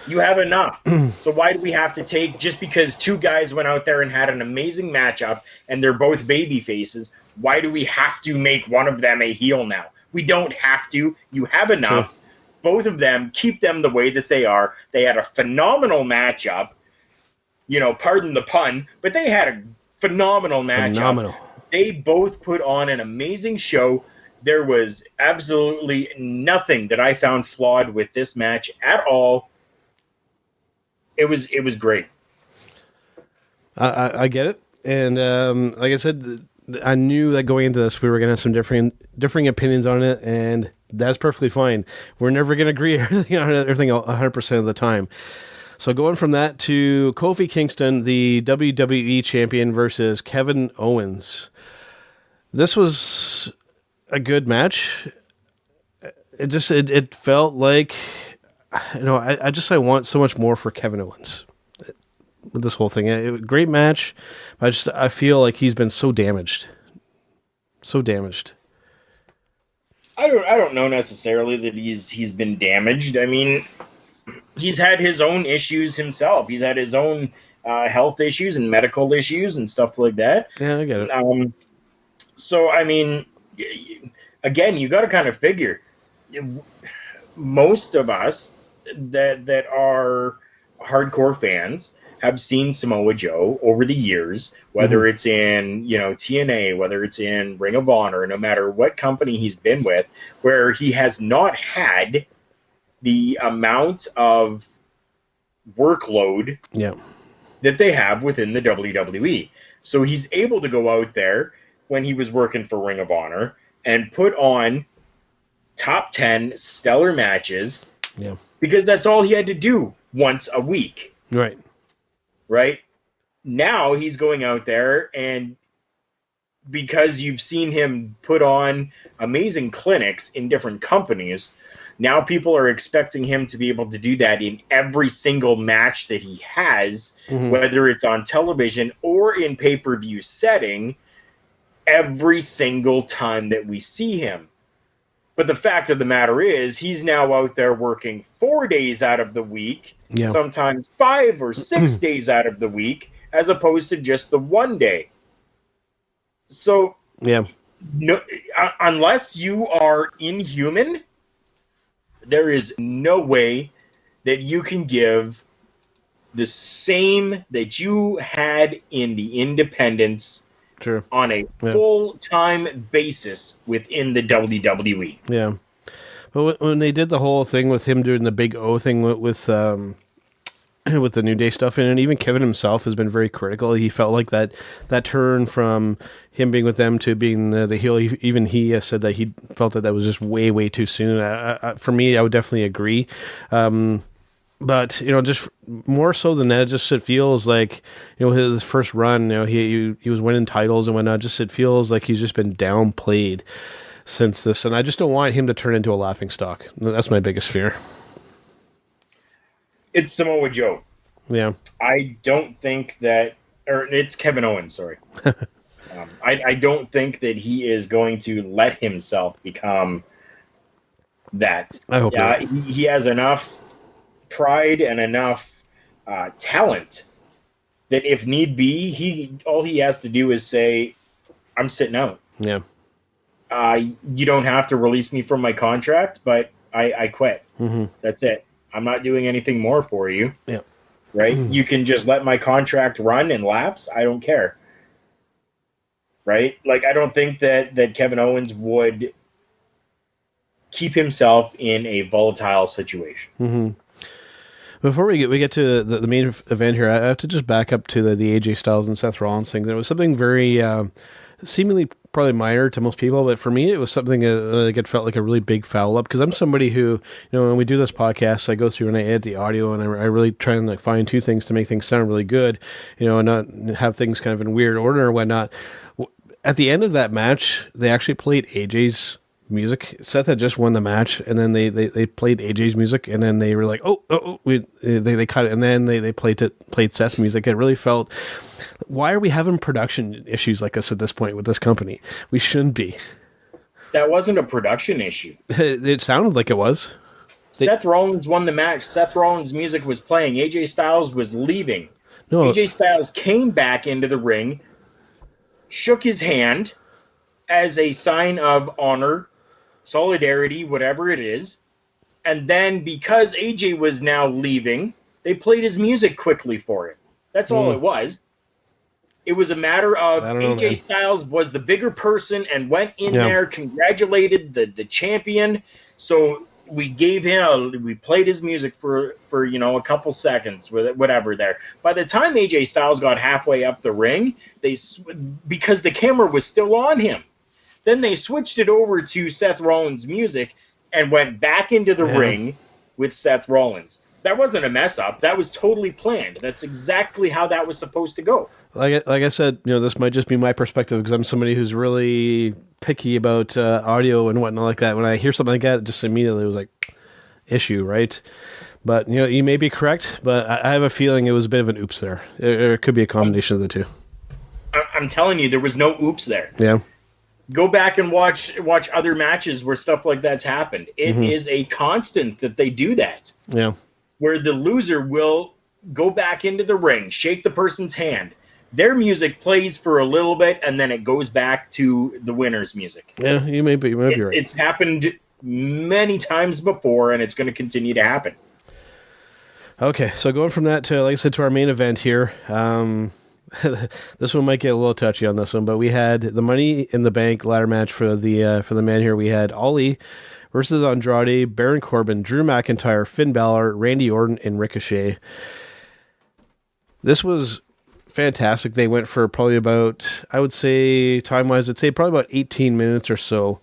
You have enough. So why do we have to take, just because two guys went out there and had an amazing matchup and they're both baby faces, why do we have to make one of them a heel now? We don't have to. You have enough. Sure. Both of them, keep them the way that they are. They had a phenomenal matchup. Pardon the pun, but they had a phenomenal matchup. Phenomenal. They both put on an amazing show. There was absolutely nothing that I found flawed with this match at all. It was great. I get it. And like I said, I knew that going into this, we were going to have some differing opinions on it, and that's perfectly fine. We're never going to agree on everything 100% of the time. So going from that to Kofi Kingston, the WWE champion, versus Kevin Owens. This was a good match. It felt like, I want so much more for Kevin Owens with this whole thing. Great match. I feel like he's been so damaged. So damaged. I don't know necessarily that he's been damaged. I mean, he's had his own issues himself. He's had his own health issues and medical issues and stuff like that. Yeah, I get it. So, I mean, again, you got to kind of figure, most of us that are hardcore fans have seen Samoa Joe over the years, whether it's in, TNA, whether it's in Ring of Honor, no matter what company he's been with, where he has not had the amount of workload that they have within the WWE. So he's able to go out there when he was working for Ring of Honor and put on top 10 stellar matches because that's all he had to do once a week. Right? Now he's going out there, and because you've seen him put on amazing clinics in different companies, now people are expecting him to be able to do that in every single match that he has, whether it's on television or in pay-per-view setting, every single time that we see him. But the fact of the matter is, he's now out there working 4 days out of the week, sometimes 5 or 6 days out of the week, as opposed to just the 1 day. So, no, unless you are inhuman, there is no way that you can give the same that you had in the independents on a full-time basis within the WWE. Yeah. But when they did the whole thing with him doing the Big O thing with the New Day stuff, and even Kevin himself has been very critical. He felt like that turn from him being with them to being the heel, even he has said that he felt that was just way, way too soon. For me, I would definitely agree. But, just more so than that, it feels like, his first run, he was winning titles and whatnot. It feels like he's just been downplayed since this. And I just don't want him to turn into a laughingstock. That's my biggest fear. It's Samoa Joe. Yeah. I don't think that, or it's Kevin Owens, sorry. I don't think that he is going to let himself become that. I hope not. He has enough pride and enough talent that if need be, all he has to do is say, I'm sitting out. Yeah. You don't have to release me from my contract, but I quit. That's it. I'm not doing anything more for you. Yeah. Right? You can just let my contract run and lapse. I don't care. Right? Like, I don't think that Kevin Owens would keep himself in a volatile situation. Before we get to the main event here, I have to just back up to the AJ Styles and Seth Rollins things. It was something very seemingly probably minor to most people, but for me, it was something that it felt like a really big foul up, because I'm somebody who, when we do this podcast, I go through and I edit the audio, and I really try and fine tune things to make things sound really good, and not have things kind of in weird order or whatnot. At the end of that match, they actually played AJ's music. Seth had just won the match, and then they played AJ's music, and then they were like, they cut it, and then they played Seth's music. It really felt, why are we having production issues like this at this point with this company? We shouldn't be. That wasn't a production issue. It sounded like it was. Seth Rollins won the match. Seth Rollins' music was playing. AJ Styles was leaving. No. AJ Styles came back into the ring, shook his hand as a sign of honor, solidarity, whatever it is. And then because AJ was now leaving, they played his music quickly for him. That's all it was. It was a matter of AJ Styles was the bigger person and went in there, congratulated the champion. So we gave him we played his music for a couple seconds with whatever there. By the time AJ Styles got halfway up the ring, because the camera was still on him, then they switched it over to Seth Rollins' music and went back into the ring with Seth Rollins. That wasn't a mess up. That was totally planned. That's exactly how that was supposed to go. Like I said, this might just be my perspective, because I'm somebody who's really picky about audio and whatnot like that. When I hear something like that, it just immediately was like, issue, right? But, you may be correct, but I have a feeling it was a bit of an oops there. It could be a combination of the two. I'm telling you, there was no oops there. Yeah. Go back and watch other matches where stuff like that's happened. It is a constant that they do that. Yeah. Where the loser will go back into the ring, shake the person's hand. Their music plays for a little bit, and then it goes back to the winner's music. Yeah, you may be right. It's happened many times before, and it's going to continue to happen. Okay, so going from that to, like I said, to our main event here. This one might get a little touchy on this one, but we had the Money in the Bank ladder match for the man here. We had Ali versus Andrade, Baron Corbin, Drew McIntyre, Finn Balor, Randy Orton, and Ricochet. This was fantastic. They went for probably about, I would say, time-wise, I'd say probably about 18 minutes or so.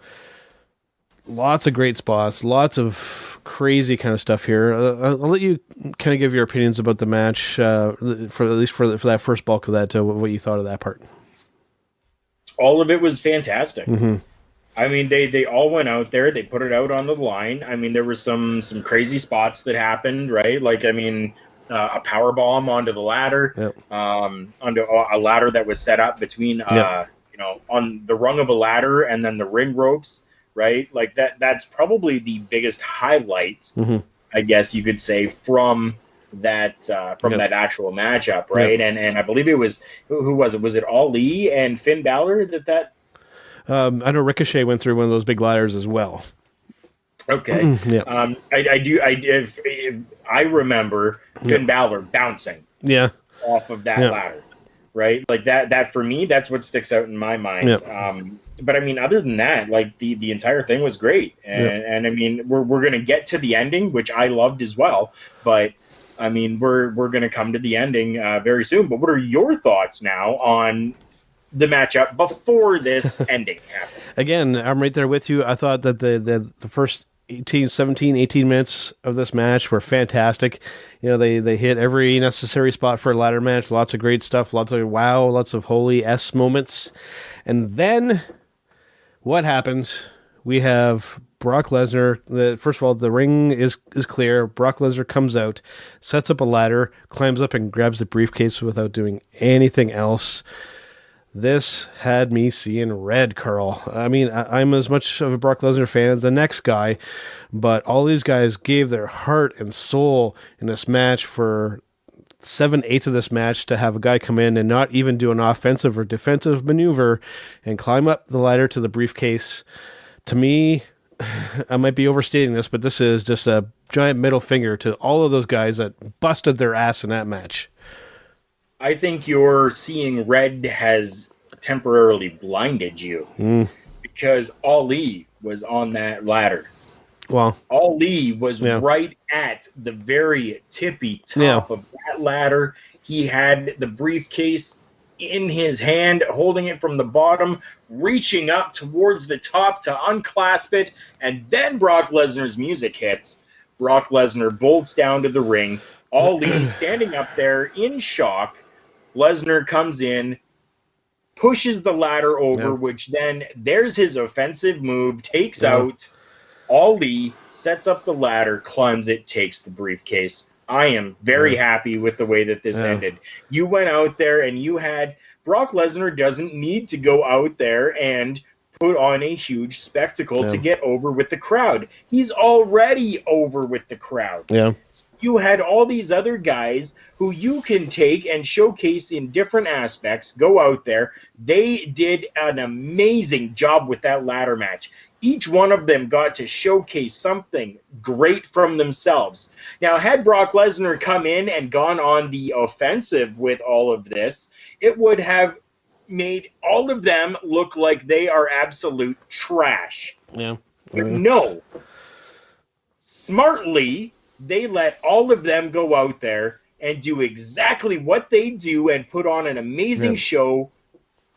Lots of great spots, lots of crazy kind of stuff here. I'll let you kind of give your opinions about the match, for at least for that first bulk of that, what you thought of that part. All of it was fantastic. Mm-hmm. I mean, they all went out there. They put it out on the line. I mean, there were some crazy spots that happened, right? Like, I mean, a power bomb onto the ladder, Yep. onto a ladder that was set up between, on the rung of a ladder and then the ring ropes. Right, like that's probably the biggest highlight, Mm-hmm. I guess you could say, from that that actual matchup, right? Yep. And I believe it was, who was it? Was it Ali and Finn Balor that? I know Ricochet went through one of those big ladders as well. Okay, Yeah. I remember Finn Balor bouncing off of that ladder, right? Like that for me, that's what sticks out in my mind. Yep. But I mean, other than that, like the entire thing was great, and I mean, we're gonna get to the ending, which I loved as well. But I mean, we're gonna come to the ending very soon. But what are your thoughts now on the matchup before this ending happened? Again, I'm right there with you. I thought that the first 18 minutes of this match were fantastic. You know, they hit every necessary spot for a ladder match. Lots of great stuff. Lots of wow. Lots of holy S moments. And then what happens? We have Brock Lesnar. First of all, the ring is clear. Brock Lesnar comes out, sets up a ladder, climbs up and grabs the briefcase without doing anything else. This had me seeing red, Carl. I mean, I'm as much of a Brock Lesnar fan as the next guy, but all these guys gave their heart and soul in this match for 7/8 of this match to have a guy come in and not even do an offensive or defensive maneuver and climb up the ladder to the briefcase. To me, I might be overstating this, but this is just a giant middle finger to all of those guys that busted their ass in that match. I think your seeing red has temporarily blinded you because Ali was on that ladder. Well, Ali was right at the very tippy top of that ladder. He had the briefcase in his hand, holding it from the bottom, reaching up towards the top to unclasp it, and then Brock Lesnar's music hits. Brock Lesnar bolts down to the ring. Ali standing up there in shock. Lesnar comes in, pushes the ladder over, which then there's his offensive move, takes out Ali, sets up the ladder, climbs it, takes the briefcase. I am very happy with the way that this ended. You went out there and you had Brock Lesnar doesn't need to go out there and put on a huge spectacle to get over with the crowd. He's already over with the crowd. Yeah. You had all these other guys who you can take and showcase in different aspects, go out there. They did an amazing job with that ladder match. Each one of them got to showcase something great from themselves. Now, had Brock Lesnar come in and gone on the offensive with all of this, it would have made all of them look like they are absolute trash. Yeah. But no. Smartly, they let all of them go out there and do exactly what they do and put on an amazing show,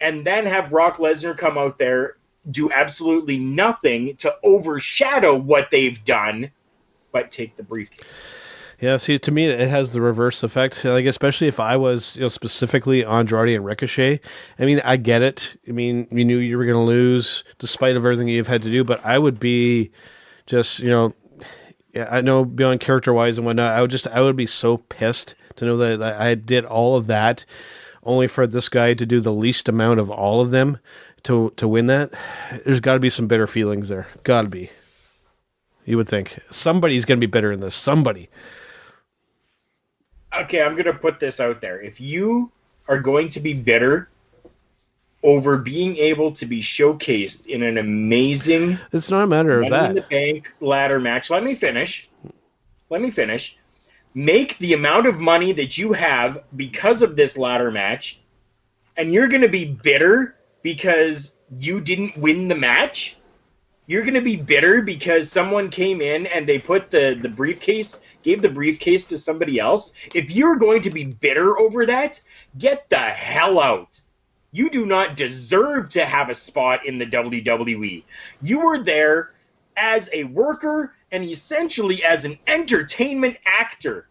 and then have Brock Lesnar come out there, do absolutely nothing to overshadow what they've done, but take the briefcase. Yeah, see, to me, it has the reverse effect. Like, especially if I was, specifically Andrade and Ricochet. I mean, I get it. I mean, you knew you were going to lose, despite of everything you've had to do. But I would be just, I know beyond character-wise and whatnot, I would be so pissed to know that I did all of that, only for this guy to do the least amount of all of them to win that. There's got to be some bitter feelings there. Got to be. You would think somebody's going to be bitter in this. Somebody. Okay, I'm going to put this out there. If you are going to be bitter over being able to be showcased in an amazing It's not a matter of Money that. in the Bank ladder match. Let me finish. make the amount of money that you have because of this ladder match, and you're going to be bitter because you didn't win the match? You're going to be bitter because someone came in and they put the briefcase, gave the briefcase to somebody else? If you're going to be bitter over that, get the hell out. You do not deserve to have a spot in the WWE. You were there as a worker and essentially as an entertainment actor.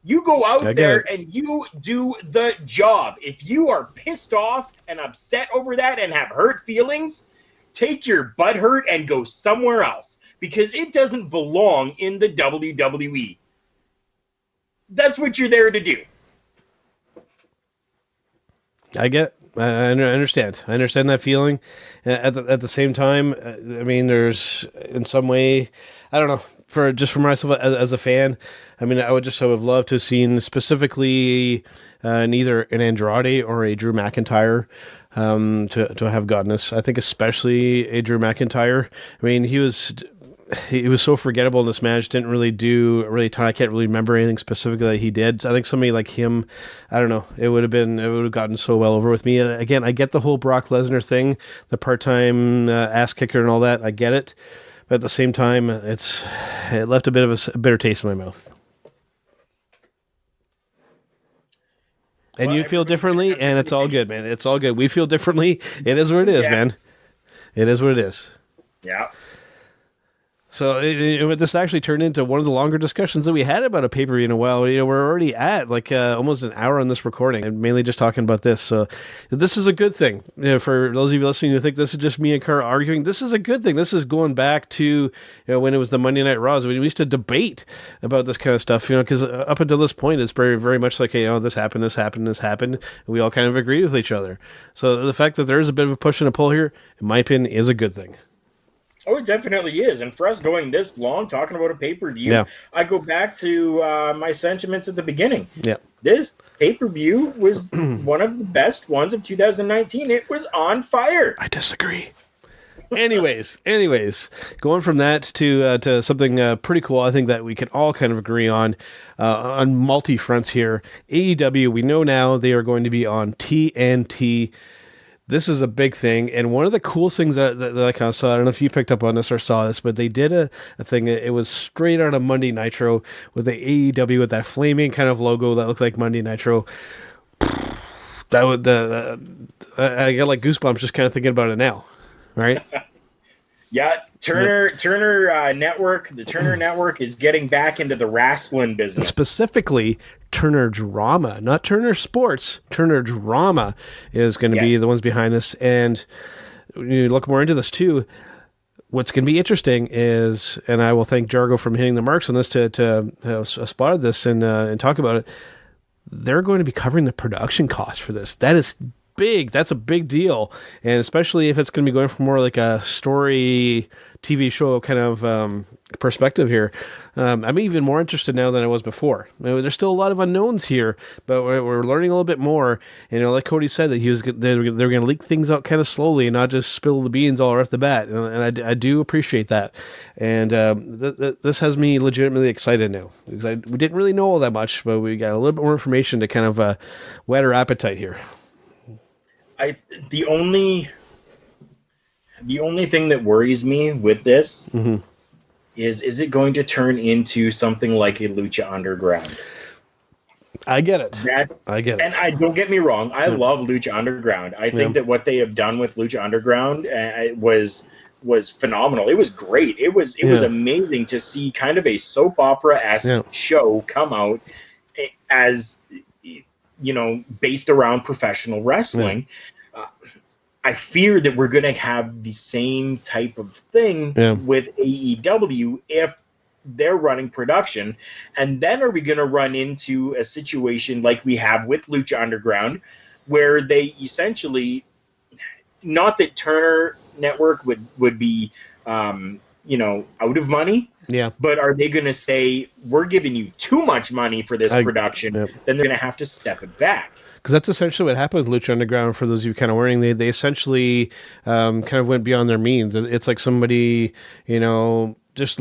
You go out there and you do the job. If you are pissed off and upset over that and have hurt feelings, take your butt hurt and go somewhere else, because it doesn't belong in the WWE. That's what you're there to do. I understand. I understand that feeling. At the same time, I mean, there's in some way, I don't know, for myself as a fan, I mean, I would have loved to have seen specifically either an Andrade or a Drew McIntyre to have gotten this. I think especially a Drew McIntyre. I mean, he was so forgettable in this match. Didn't really do a ton. I can't really remember anything specifically that he did. So I think somebody like him, I don't know, it would have gotten so well over with me. Again, I get the whole Brock Lesnar thing, the part-time ass kicker and all that. I get it. But at the same time, it left a bit of a bitter taste in my mouth. And you feel differently, and it's all good, man. It's all good. We feel differently. It is what it is, man. It is what it is. Yeah. So this actually turned into one of the longer discussions that we had about a pay-per-view in a while. You know, we're already at like almost an hour on this recording, and mainly just talking about this. So this is a good thing. You know, for those of you listening who think this is just me and Carl arguing, this is a good thing. This is going back to when it was the Monday Night Raws. We used to debate about this kind of stuff, because up until this point, it's very, very much like, this happened, and we all kind of agreed with each other. So the fact that there is a bit of a push and a pull here, in my opinion, is a good thing. Oh, it definitely is. And for us going this long, talking about a pay-per-view, I go back to my sentiments at the beginning. Yeah. This pay-per-view was one of the best ones of 2019. It was on fire. I disagree. Anyways, going from that to something pretty cool, I think that we can all kind of agree on multi fronts here. AEW, we know now they are going to be on TNT. This is a big thing, and one of the cool things that I kind of saw, I don't know if you picked up on this or saw this, but they did a thing. It was straight out of Monday Nitro with the AEW with that flaming kind of logo that looked like Monday Nitro. That would I got like goosebumps just kind of thinking about it now, right? Yeah, Turner Network. The Turner Network is getting back into the wrestling business. Specifically, Turner Drama, not Turner Sports. Turner Drama is going to be the ones behind this. And you look more into this too. What's going to be interesting is, and I will thank Jargo from hitting the marks on this to spotted this and talk about it. They're going to be covering the production costs for this. That is big. That's a big deal. And especially if it's going to be going from more like a story TV show kind of perspective here. I'm even more interested now than I was before. There's still a lot of unknowns here, but we're learning a little bit more. And like Cody said, that they're going to leak things out kind of slowly and not just spill the beans all right off the bat. And I do appreciate that. And this has me legitimately excited now, because we didn't really know all that much, but we got a little bit more information to kind of whet our appetite here. The only thing that worries me with this is it going to turn into something like a Lucha Underground? I get it. And don't get me wrong, I love Lucha Underground. I think that what they have done with Lucha Underground was phenomenal. It was great. It was amazing to see kind of a soap opera-esque show come out as based around professional wrestling. I fear that we're going to have the same type of thing with AEW if they're running production. And then are we going to run into a situation like we have with Lucha Underground, where they essentially, not that Turner Network would be, out of money. Yeah. But are they going to say, we're giving you too much money for this production? Then they're going to have to step it back. Because that's essentially what happened with Lucha Underground. For those of you kind of wondering, they essentially kind of went beyond their means. It's like somebody, just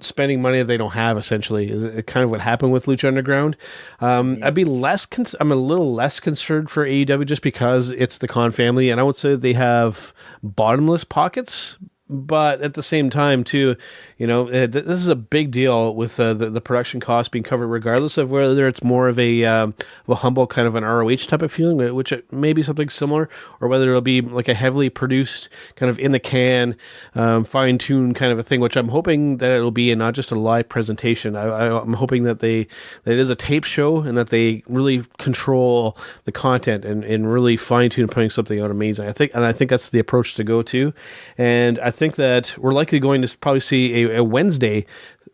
spending money that they don't have, essentially, is it kind of what happened with Lucha Underground. I'd be I'm a little less concerned for AEW just because it's the Khan family, and I would say they have bottomless pockets. But at the same time, too, this is a big deal with the production costs being covered, regardless of whether it's more of a humble kind of an ROH type of feeling, which it may be something similar, or whether it'll be like a heavily produced kind of in the can, fine-tuned kind of a thing, which I'm hoping that it'll be, and not just a live presentation. I'm hoping that it is a tape show and that they really control the content and really fine-tune putting something out amazing. I think that's the approach to go to, and I think that we're likely going to probably see a Wednesday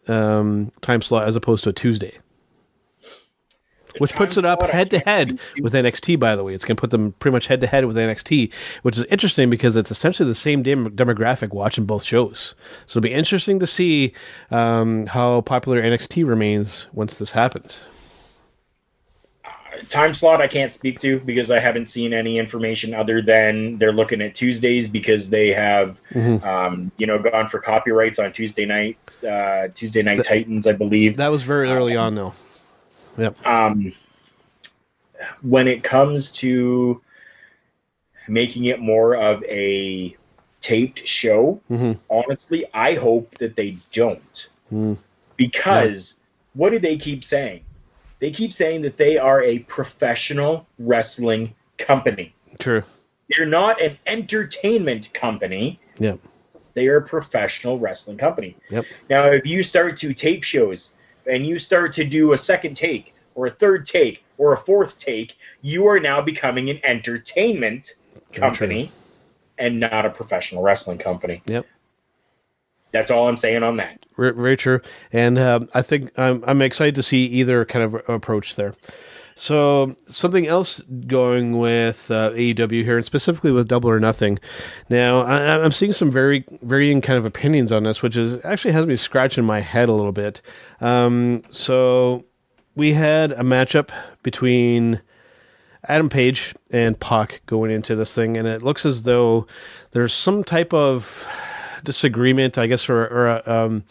time slot as opposed to a Tuesday, which puts it up head to head with NXT. By the way, it's going to put them pretty much head to head with NXT, which is interesting because it's essentially the same demographic watching both shows. So it'll be interesting to see how popular NXT remains once this happens. Time slot I can't speak to because I haven't seen any information other than they're looking at Tuesdays because they have gone for copyrights on Tuesday night Titans, I believe. That was very early on, though. Yep. When it comes to making it more of a taped show, honestly, I hope that they don't. Because what do they keep saying? They keep saying that they are a professional wrestling company. True. They're not an entertainment company. Yep. They are a professional wrestling company. Yep. Now, if you start to tape shows and you start to do a second take or a third take or a fourth take, you are now becoming an entertainment company and not a professional wrestling company. Yep. That's all I'm saying on that. Very true. And I think I'm excited to see either kind of approach there. So something else going with AEW here, and specifically with Double or Nothing. Now, I'm seeing some very varying kind of opinions on this, which actually has me scratching my head a little bit. So we had a matchup between Adam Page and Pac going into this thing, and it looks as though there's some type of disagreement, I guess, or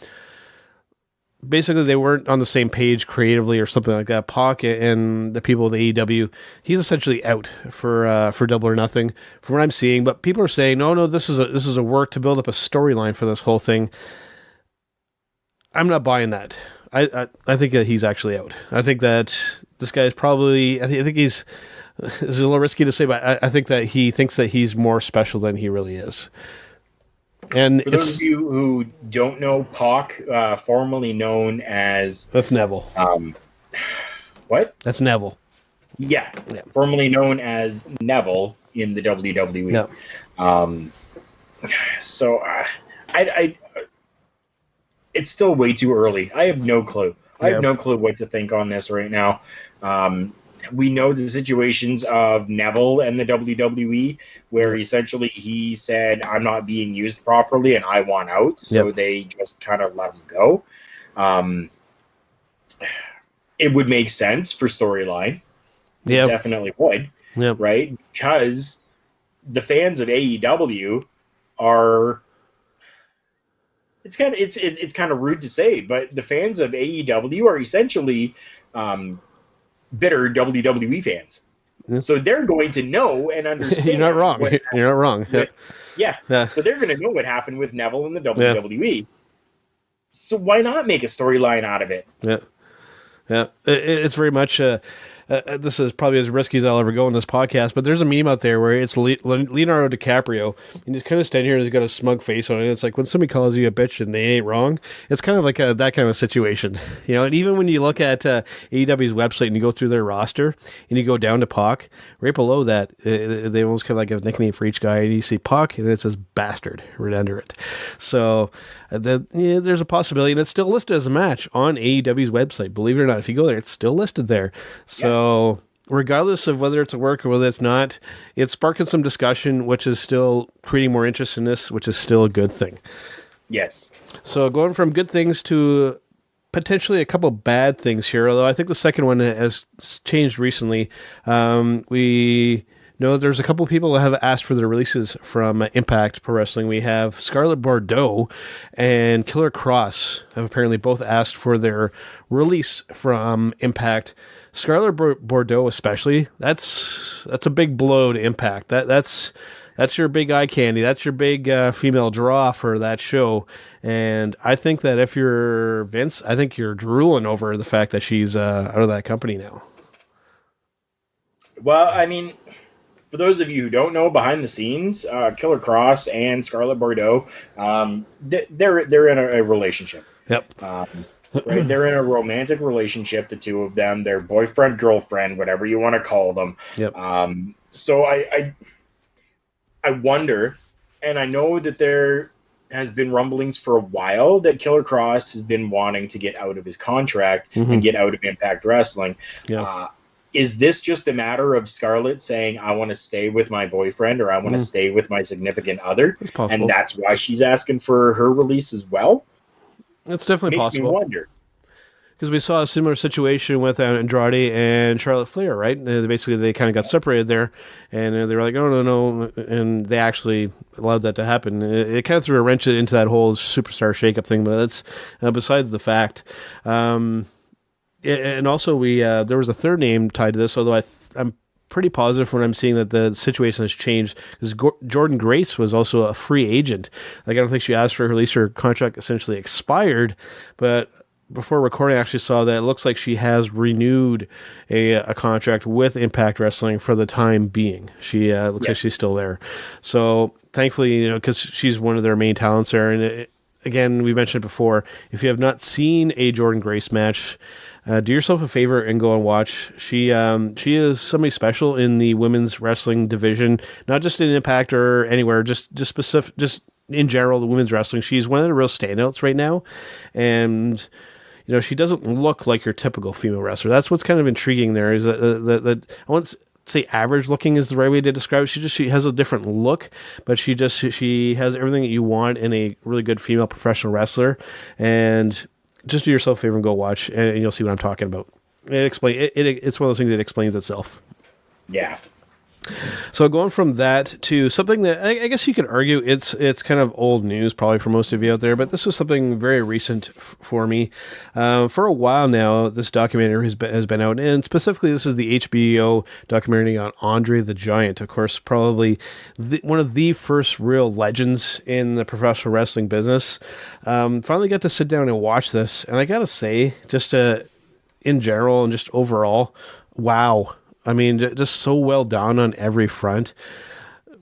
basically they weren't on the same page creatively or something like that. Pac and the people with AEW, he's essentially out for Double or Nothing from what I'm seeing. But people are saying, no, this is a work to build up a storyline for this whole thing. I'm not buying that. I think that he's actually out. I think that this guy is probably. I think he's. It's a little risky to say, but I think that he thinks that he's more special than he really is. And for those of you who don't know, Pac, formerly known as... That's Neville. What? That's Neville. Yeah. Formerly known as Neville in the WWE. Yeah. So, I it's still way too early. I have no clue. I have no clue what to think on this right now. We know the situations of Neville and the WWE, where essentially he said, I'm not being used properly and I want out. So they just kind of let him go. It would make sense for storyline. It definitely would. Yep. Right? Because the fans of AEW are... It's kind of rude to say, but the fans of AEW are essentially... bitter WWE fans. So they're going to know and understand. You're not wrong. You're not wrong. Yeah. So they're going to know what happened with Neville in the WWE. So why not make a storyline out of it? Yeah. It's very much... this is probably as risky as I'll ever go in this podcast, but there's a meme out there where it's Leonardo DiCaprio, and he's kind of standing here and he's got a smug face on it. It's like when somebody calls you a bitch and they ain't wrong. It's kind of like that kind of a situation, And even when you look at AEW's website and you go through their roster and you go down to Pac, right below that, they almost kind of like a nickname for each guy. And you see Pac, and it says bastard right under it. So there's a possibility, and it's still listed as a match on AEW's website. Believe it or not, if you go there, it's still listed there. So regardless of whether it's a work or whether it's not, it's sparking some discussion, which is still creating more interest in this, which is still a good thing. Yes. So going from good things to potentially a couple bad things here, although I think the second one has changed recently. We No, there's a couple people that have asked for their releases from Impact Pro Wrestling. We have Scarlett Bordeaux and Killer Cross have apparently both asked for their release from Impact. Scarlett Bordeaux especially, that's a big blow to Impact. That's your big eye candy. That's your big female draw for that show. And I think that if you're Vince, I think you're drooling over the fact that she's out of that company now. Well, I mean, for those of you who don't know, behind the scenes, Killer Cross and Scarlett Bordeaux, they're in a relationship. Yep. Right? They're in a romantic relationship, the two of them. They're boyfriend, girlfriend, whatever you want to call them. Yep. So I wonder, and I know that there has been rumblings for a while that Killer Cross has been wanting to get out of his contract and get out of Impact Wrestling. Yeah. Is this just a matter of Scarlett saying, I want to stay with my boyfriend or I want to stay with my significant other? It's possible. And that's why she's asking for her release as well? It's definitely possible. Makes me wonder. Because we saw a similar situation with Andrade and Charlotte Flair, right? Basically, they kind of got separated there, and they were like, "Oh no," and they actually allowed that to happen. It kind of threw a wrench into that whole superstar shakeup thing, but that's besides the fact. And also, there was a third name tied to this, although I'm pretty positive when I'm seeing that the situation has changed, because Jordan Grace was also a free agent. Like, I don't think she asked for her release. Her contract essentially expired, but before recording, I actually saw that it looks like she has renewed a contract with Impact Wrestling for the time being. She looks like she's still there. So thankfully, because she's one of their main talents there. And again, we mentioned it before, if you have not seen a Jordan Grace match, do yourself a favor and go and watch. She is somebody special in the women's wrestling division, not just in Impact or anywhere, just in general, the women's wrestling. She's one of the real standouts right now. And she doesn't look like your typical female wrestler. That's what's kind of intriguing there, is that I won't say average looking is the right way to describe it. She has a different look, but she has everything that you want in a really good female professional wrestler. And just do yourself a favor and go watch, and you'll see what I'm talking about. It's one of those things that explains itself. Yeah. So going from that to something that I guess you could argue it's kind of old news probably for most of you out there, but this was something very recent for me. For a while now, this documentary has been out, and specifically this is the HBO documentary on Andre the Giant. Of course, probably one of the first real legends in the professional wrestling business. Finally got to sit down and watch this, and I gotta say, just in general and just overall, wow. I mean, just so well done on every front.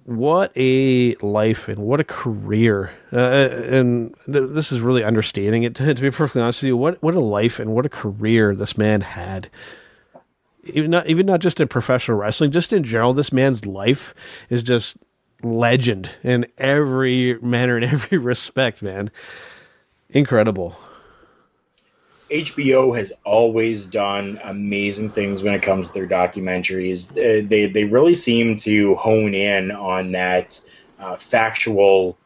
What a life and what a career. This is really understating it, to be perfectly honest with you. What a life and what a career this man had. Even not just in professional wrestling, just in general, this man's life is just legend in every manner, in every respect, man. Incredible. HBO has always done amazing things when it comes to their documentaries. They really seem to hone in on that factual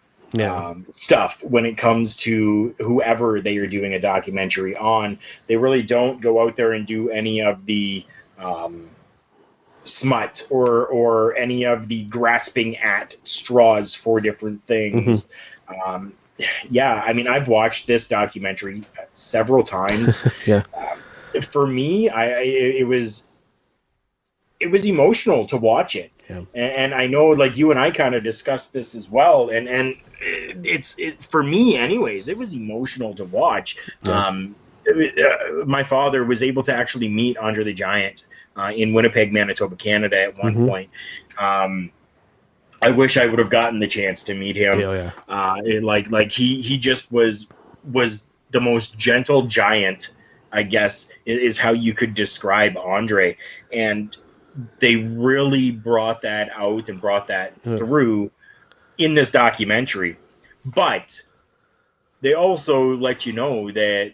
stuff when it comes to whoever they are doing a documentary on. They really don't go out there and do any of the smut or any of the grasping at straws for different things. Yeah, I mean, I've watched this documentary several times. For me, it was emotional to watch it, and I know, like, you and I kind of discussed this as well, and it's for me, anyways, it was emotional to watch. My father was able to actually meet Andre the Giant in Winnipeg, Manitoba, Canada, at one point. I wish I would have gotten the chance to meet him. Like he just was the most gentle giant, I guess, is how you could describe Andre. And they really brought that out and brought that through in this documentary. But they also let you know that,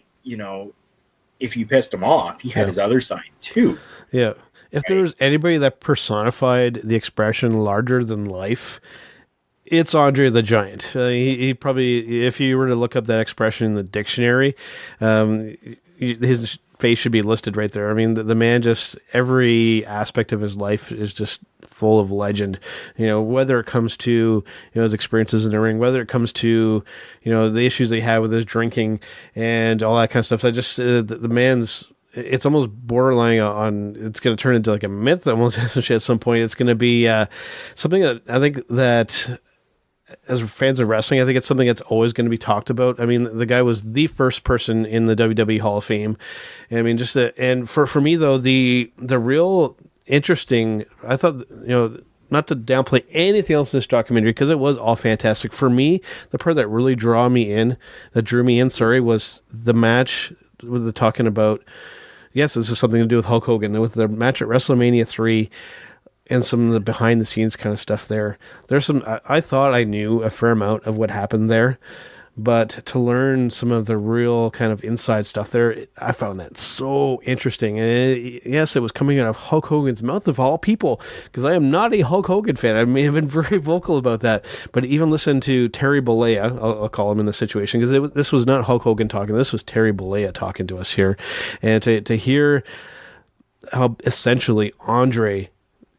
if you pissed him off, he had his other side too. Yeah. If there was anybody that personified the expression larger than life, it's Andre the Giant. He probably, if you were to look up that expression in the dictionary, his face should be listed right there. I mean, the man, just every aspect of his life is just full of legend, whether it comes to, his experiences in the ring, whether it comes to, the issues they had with his drinking and all that kind of stuff. So I just, the man's, it's almost borderline on, it's going to turn into like a myth almost essentially at some point. It's going to be something that I think that as fans of wrestling, I think it's something that's always going to be talked about. I mean, the guy was the first person in the WWE Hall of Fame. I mean, and for me though, the real interesting, I thought, not to downplay anything else in this documentary, because it was all fantastic. For me, the part that really drew me in, was the match with the talking about, yes, this is something to do with Hulk Hogan, with the match at WrestleMania 3 and some of the behind the scenes kind of stuff there. There's some, I thought I knew a fair amount of what happened there, but to learn some of the real kind of inside stuff there, I found that so interesting. And yes, it was coming out of Hulk Hogan's mouth of all people, because I am not a Hulk Hogan fan. I may have been very vocal about that, but even listen to Terry Bollea, I'll call him in this situation, because this was not Hulk Hogan talking. This was Terry Bollea talking to us here. And to hear how essentially Andre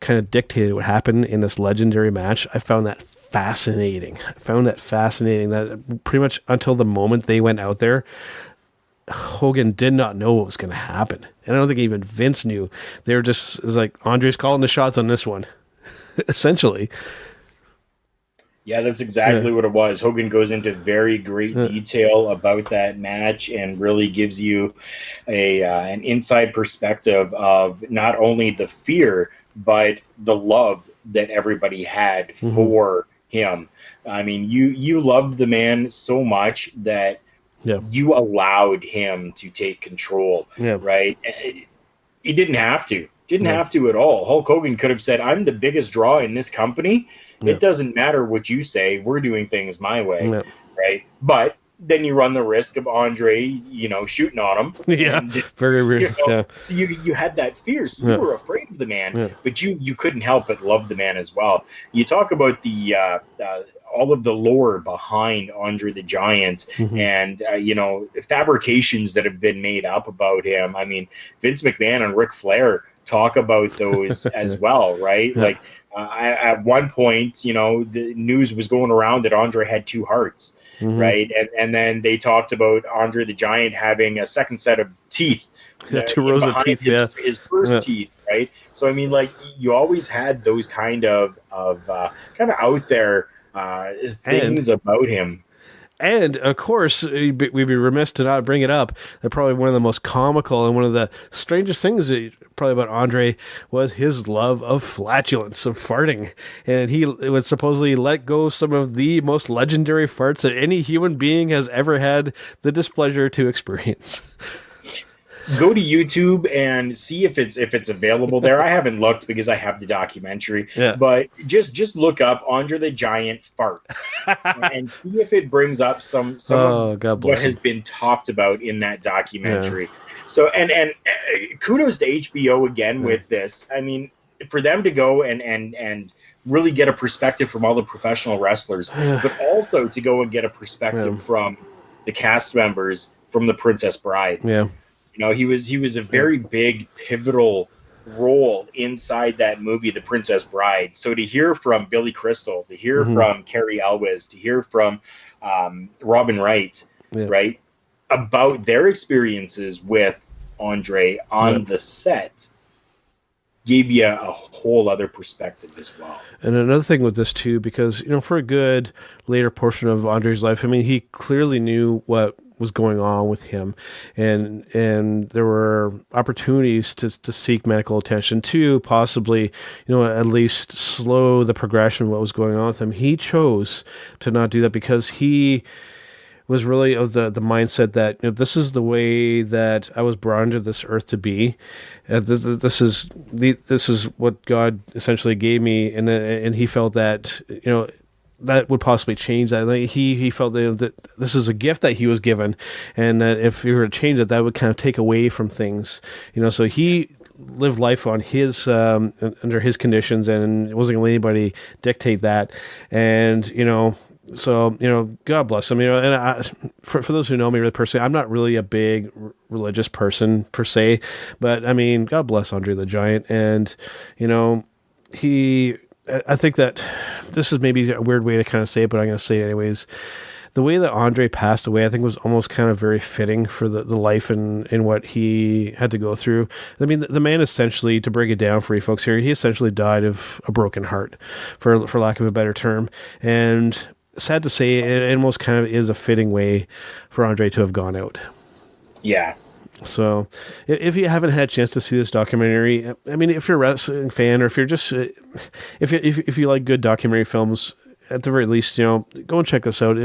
kind of dictated what happened in this legendary match, I found that fascinating. That pretty much until the moment they went out there, Hogan did not know what was going to happen. And I don't think even Vince knew. They were just, it was like, Andre's calling the shots on this one, essentially. Yeah, that's exactly what it was. Hogan goes into very great detail about that match and really gives you an inside perspective of not only the fear, but the love that everybody had for him. I mean, you loved the man so much that you allowed him to take control, right? He didn't have to. Didn't have to at all. Hulk Hogan could have said, I'm the biggest draw in this company. It doesn't matter what you say. We're doing things my way, right? But then you run the risk of Andre, shooting on him. Very weird. So you had that fear. So you were afraid of the man, but you couldn't help but love the man as well. You talk about the all of the lore behind Andre the Giant and fabrications that have been made up about him. I mean, Vince McMahon and Ric Flair talk about those as well, right? Like at one point, the news was going around that Andre had two hearts. Right. And then they talked about Andre the Giant having a second set of teeth. 2 rows of teeth. His first teeth. Right. So, I mean, like, you always had those kind of out there things about him. And, of course, we'd be remiss to not bring it up, that probably one of the most comical and one of the strangest things probably about Andre was his love of flatulence, of farting. And he would supposedly let go some of the most legendary farts that any human being has ever had the displeasure to experience. Go to YouTube and see if it's available there. I haven't looked because I have the documentary, but just look up Andre the Giant farts and see if it brings up some of what has been talked about in that documentary. So and kudos to HBO again with this. I mean, for them to go and really get a perspective from all the professional wrestlers, but also to go and get a perspective from the cast members, from the Princess Bride. He was a very big, pivotal role inside that movie, The Princess Bride. So to hear from Billy Crystal, to hear from Carrie Elwes, to hear from Robin Wright, right, about their experiences with Andre on the set, gave you a whole other perspective as well. And another thing with this too, because for a good later portion of Andre's life, I mean, he clearly knew what was going on with him, and there were opportunities to seek medical attention, to possibly at least slow the progression of what was going on with him. He chose to not do that because he was really of the mindset that this is the way that I was brought into this earth to be. This is what God essentially gave me, and he felt that that would possibly change that. Like he felt that this is a gift that he was given, and that if he were to change it, that would kind of take away from things. So he lived life on his under his conditions, and it wasn't going to let anybody dictate that. And so God bless him. And for those who know me really personally, I'm not really a big religious person per se, but I mean, God bless Andre the Giant, and I think that this is maybe a weird way to kind of say it, but I'm going to say it anyways. The way that Andre passed away, I think, was almost kind of very fitting for the life and what he had to go through. I mean, the man essentially, to break it down for you folks here, he essentially died of a broken heart, for lack of a better term. And sad to say, it almost kind of is a fitting way for Andre to have gone out. Yeah. So if you haven't had a chance to see this documentary, I mean, if you're a wrestling fan, or if you're just, if you like good documentary films, at the very least, go and check this out.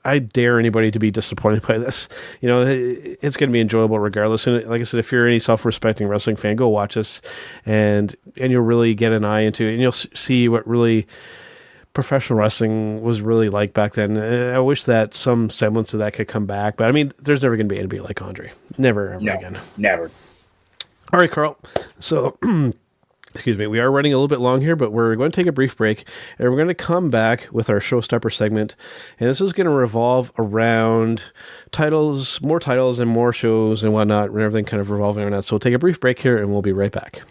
I dare anybody to be disappointed by this. It's going to be enjoyable regardless. And like I said, if you're any self-respecting wrestling fan, go watch this, and you'll really get an eye into it, and you'll see what really professional wrestling was really like back then. I wish that some semblance of that could come back, but I mean, there's never going to be anybody like Andre. Never, ever again. Never. All right, Carl. So, excuse me, we are running a little bit long here, but we're going to take a brief break, and we're going to come back with our Showstopper segment, and this is going to revolve around titles, more titles, and more shows and whatnot, and everything kind of revolving around that. So we'll take a brief break here, and we'll be right back.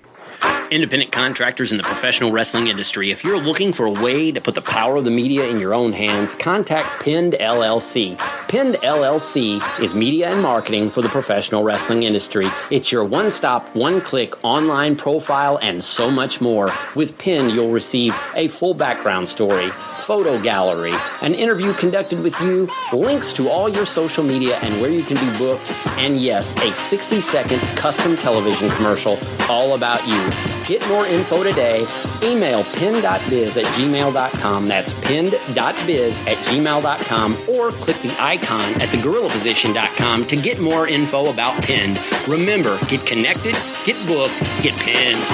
Independent contractors in the professional wrestling industry, if you're looking for a way to put the power of the media in your own hands, contact Pinned LLC. Pinned LLC is media and marketing for the professional wrestling industry. It's your one-stop, one-click online profile and so much more. With Pinned, you'll receive a full background story, photo gallery, an interview conducted with you, links to all your social media and where you can be booked, and yes, a 60-second custom television commercial all about you. Get more info today. Email pin.biz@gmail.com. That's pin.biz@gmail.com, or click the icon at thegorillaposition.com to get more info about Pinned. Remember, get connected, get booked, get pinned.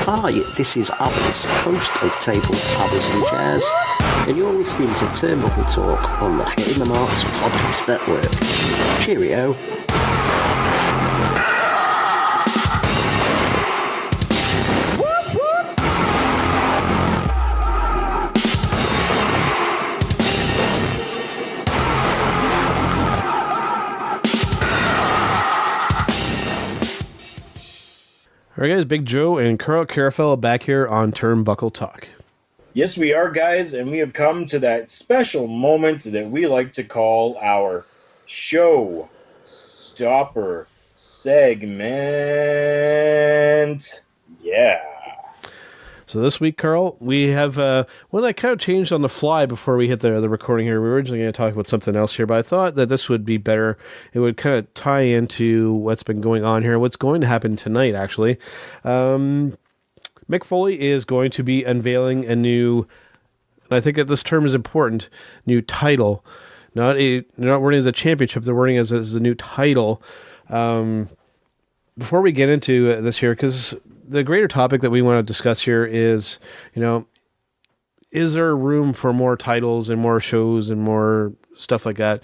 Hi, this is Alice, host of Tables, Tablets and Chairs, and you're listening to Turnbuckle Talk on the Hitting the Marks Podcast Network. Cheerio. All right, guys, Big Joe and Carl Carafella back here on Turnbuckle Talk. Yes, we are, guys, and we have come to that special moment that we like to call our Showstopper Segment. Yeah. So this week, Carl, we have one that kind of changed on the fly before we hit the recording here. We were originally going to talk about something else here, but I thought that this would be better. It would kind of tie into what's been going on here, what's going to happen tonight, actually. Mick Foley is going to be unveiling a new, and I think that this term is important, new title. They're not wording as a championship, they're wording as a new title. Before we get into this here, because the greater topic that we want to discuss here is, is there room for more titles and more shows and more stuff like that?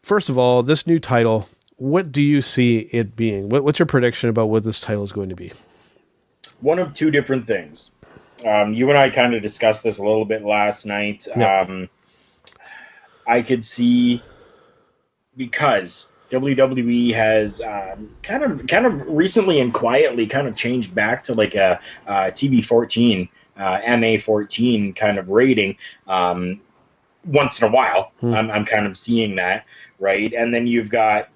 First of all, this new title, what do you see it being? What's your prediction about what this title is going to be? One of two different things. You and I kind of discussed this a little bit last night. Yeah. I could see, because WWE has kind of recently and quietly kind of changed back to like a TV14, MA14 kind of rating. Once in a while, I'm kind of seeing that, right? And then you've got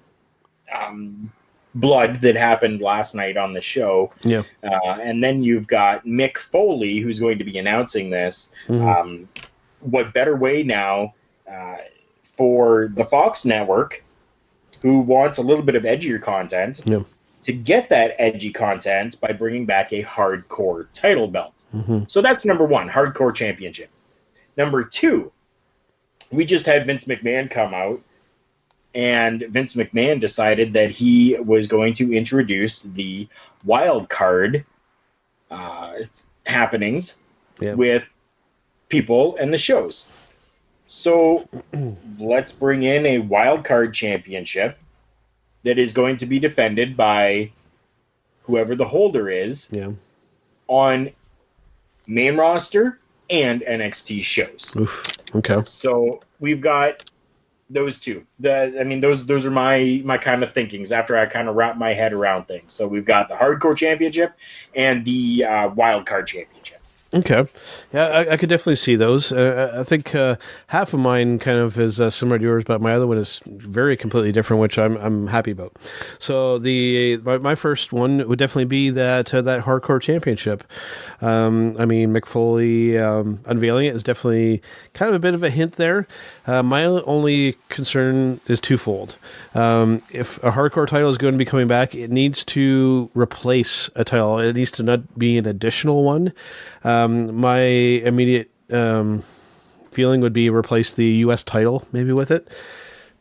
Blood that happened last night on the show. Yeah. And then you've got Mick Foley, who's going to be announcing this. What better way now for the Fox network, who wants a little bit of edgier content, to get that edgy content by bringing back a hardcore title belt. So that's number one, hardcore championship. Number two, we just had Vince McMahon come out, and Vince McMahon decided that he was going to introduce the wild card happenings with people and the shows. So let's bring in a wild card championship that is going to be defended by whoever the holder is on main roster and NXT shows. Oof. Okay. So we've got those two. Those are my kind of thinkings after I kind of wrap my head around things. So we've got the Hardcore Championship and the Wild Card Championship. Okay. Yeah, I could definitely see those. I think half of mine kind of is similar to yours, but my other one is very completely different, which I'm happy about. So my first one would definitely be that Hardcore Championship. Mick Foley unveiling it is definitely kind of a bit of a hint there. My only concern is twofold. If a Hardcore title is going to be coming back, it needs to replace a title. It needs to not be an additional one. My immediate feeling would be replace the U.S. title maybe with it,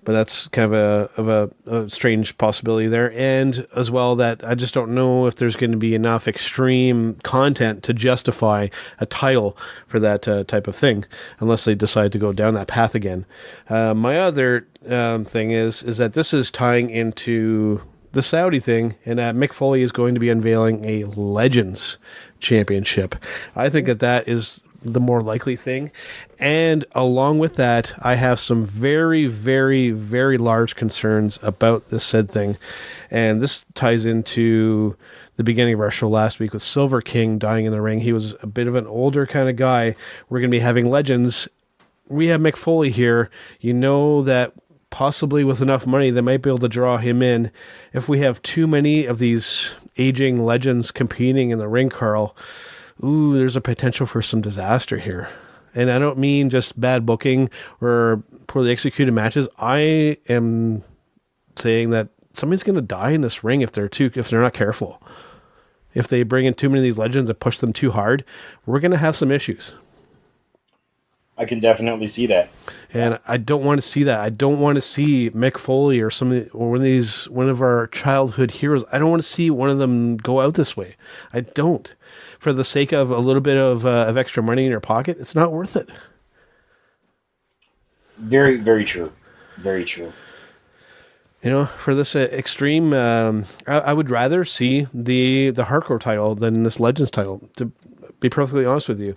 but that's kind of a strange possibility there. And as well, that I just don't know if there's going to be enough extreme content to justify a title for that type of thing, unless they decide to go down that path again. My other thing is that this is tying into the Saudi thing, and that Mick Foley is going to be unveiling a Legends Championship. I think that is the more likely thing. And along with that, I have some very, very, very large concerns about this said thing. And this ties into the beginning of our show last week with Silver King dying in the ring. He was a bit of an older kind of guy. We're going to be having Legends. We have Mick Foley here. You know that possibly with enough money, they might be able to draw him in. If we have too many of these aging legends competing in the ring, Carl, there's a potential for some disaster here. And I don't mean just bad booking or poorly executed matches. I am saying that somebody's going to die in this ring if they're not careful. If they bring in too many of these legends and push them too hard, we're going to have some issues. I can definitely see that. And I don't want to see that. I don't want to see Mick Foley or one of our childhood heroes. I don't want to see one of them go out this way. I don't. For the sake of a little bit of extra money in your pocket, it's not worth it. Very, very true. Very true. You know, for this extreme, I would rather see the Hardcore title than this Legends title, to be perfectly honest with you.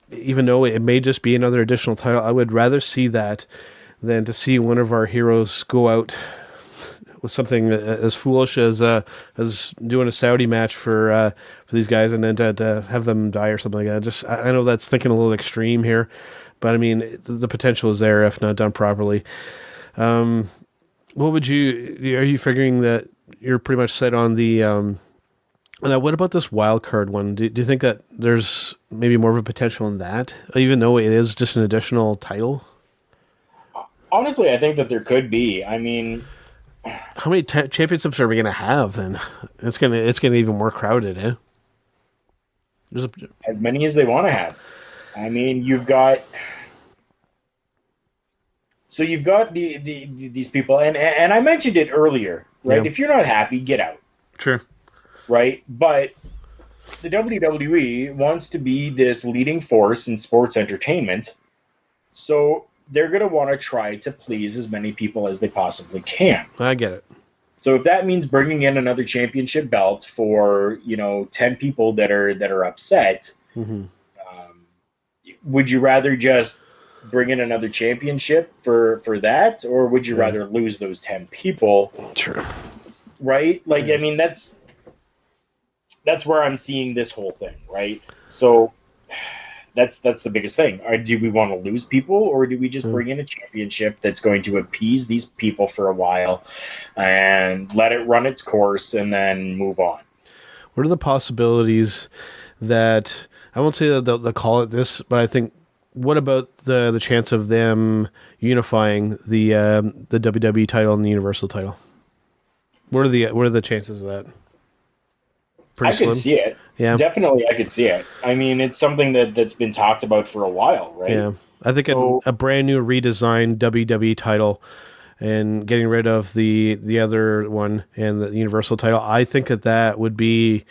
Even though it may just be another additional title, I would rather see that than to see one of our heroes go out with something as foolish as doing a Saudi match for these guys and then to have them die or something like that. I know that's thinking a little extreme here, but I mean, the potential is there if not done properly. Are you figuring that you're pretty much set on the, now, what about this wild card one? Do you think that there's maybe more of a potential in that, even though it is just an additional title? Honestly, I think that there could be. I mean, how many championships are we going to have then? It's gonna even more crowded, eh? As many as they want to have. I mean, you've got these people, and I mentioned it earlier, right? Yeah. If you're not happy, get out. Sure. Right? But the WWE wants to be this leading force in sports entertainment, so they're going to want to try to please as many people as they possibly can. I get it. So if that means bringing in another championship belt for 10 people that are upset, mm-hmm. Would you rather just bring in another championship for that, or would you rather lose those 10 people? True. Right? Like, I mean, that's where I'm seeing this whole thing, right? So that's the biggest thing. Do we want to lose people, or do we just bring in a championship that's going to appease these people for a while and let it run its course and then move on? What are the possibilities that, I won't say that they'll call it this, but I think, what about the chance of them unifying the WWE title and the Universal title? What are the chances of that? I could see it. Yeah. Definitely I could see it. I mean, it's something that's been talked about for a while, right? Yeah. I think a brand new redesigned WWE title and getting rid of the other one and the Universal title, I think that would be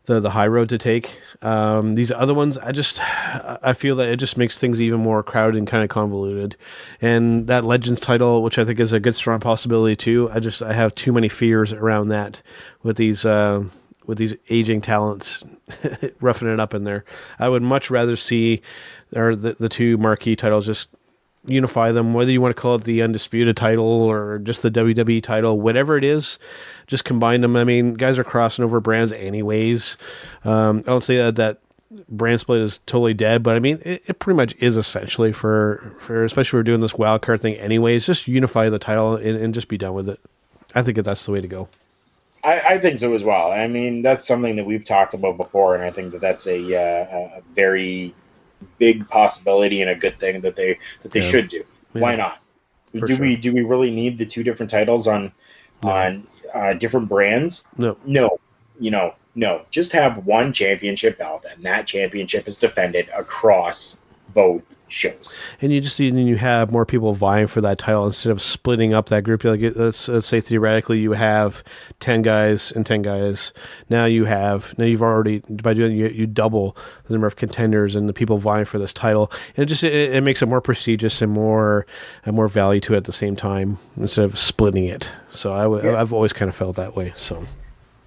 the high road to take. These other ones, I feel that it just makes things even more crowded and kind of convoluted. And that Legends title, which I think is a good strong possibility too, I have too many fears around that with these aging talents roughing it up in there. I would much rather see the two marquee titles just unify them, whether you want to call it the Undisputed title or just the WWE title, whatever it is, just combine them. I mean, guys are crossing over brands anyways. I don't say that brand split is totally dead, but I mean, it pretty much is essentially for especially if we're doing this wild card thing anyways, just unify the title and just be done with it. I think that's the way to go. I think so as well. I mean, that's something that we've talked about before, and I think that's a very big possibility and a good thing that they should do. Yeah. Why not? Do we really need the two different titles on different brands? No. No. Just have one championship belt, and that championship is defended across both shows. And you have more people vying for that title instead of splitting up that group. Like let's say theoretically you have 10 guys and 10 guys. Now you've already, by doing you double the number of contenders and the people vying for this title. And it makes it more prestigious and more value to it at the same time instead of splitting it. So I've always kind of felt that way. So,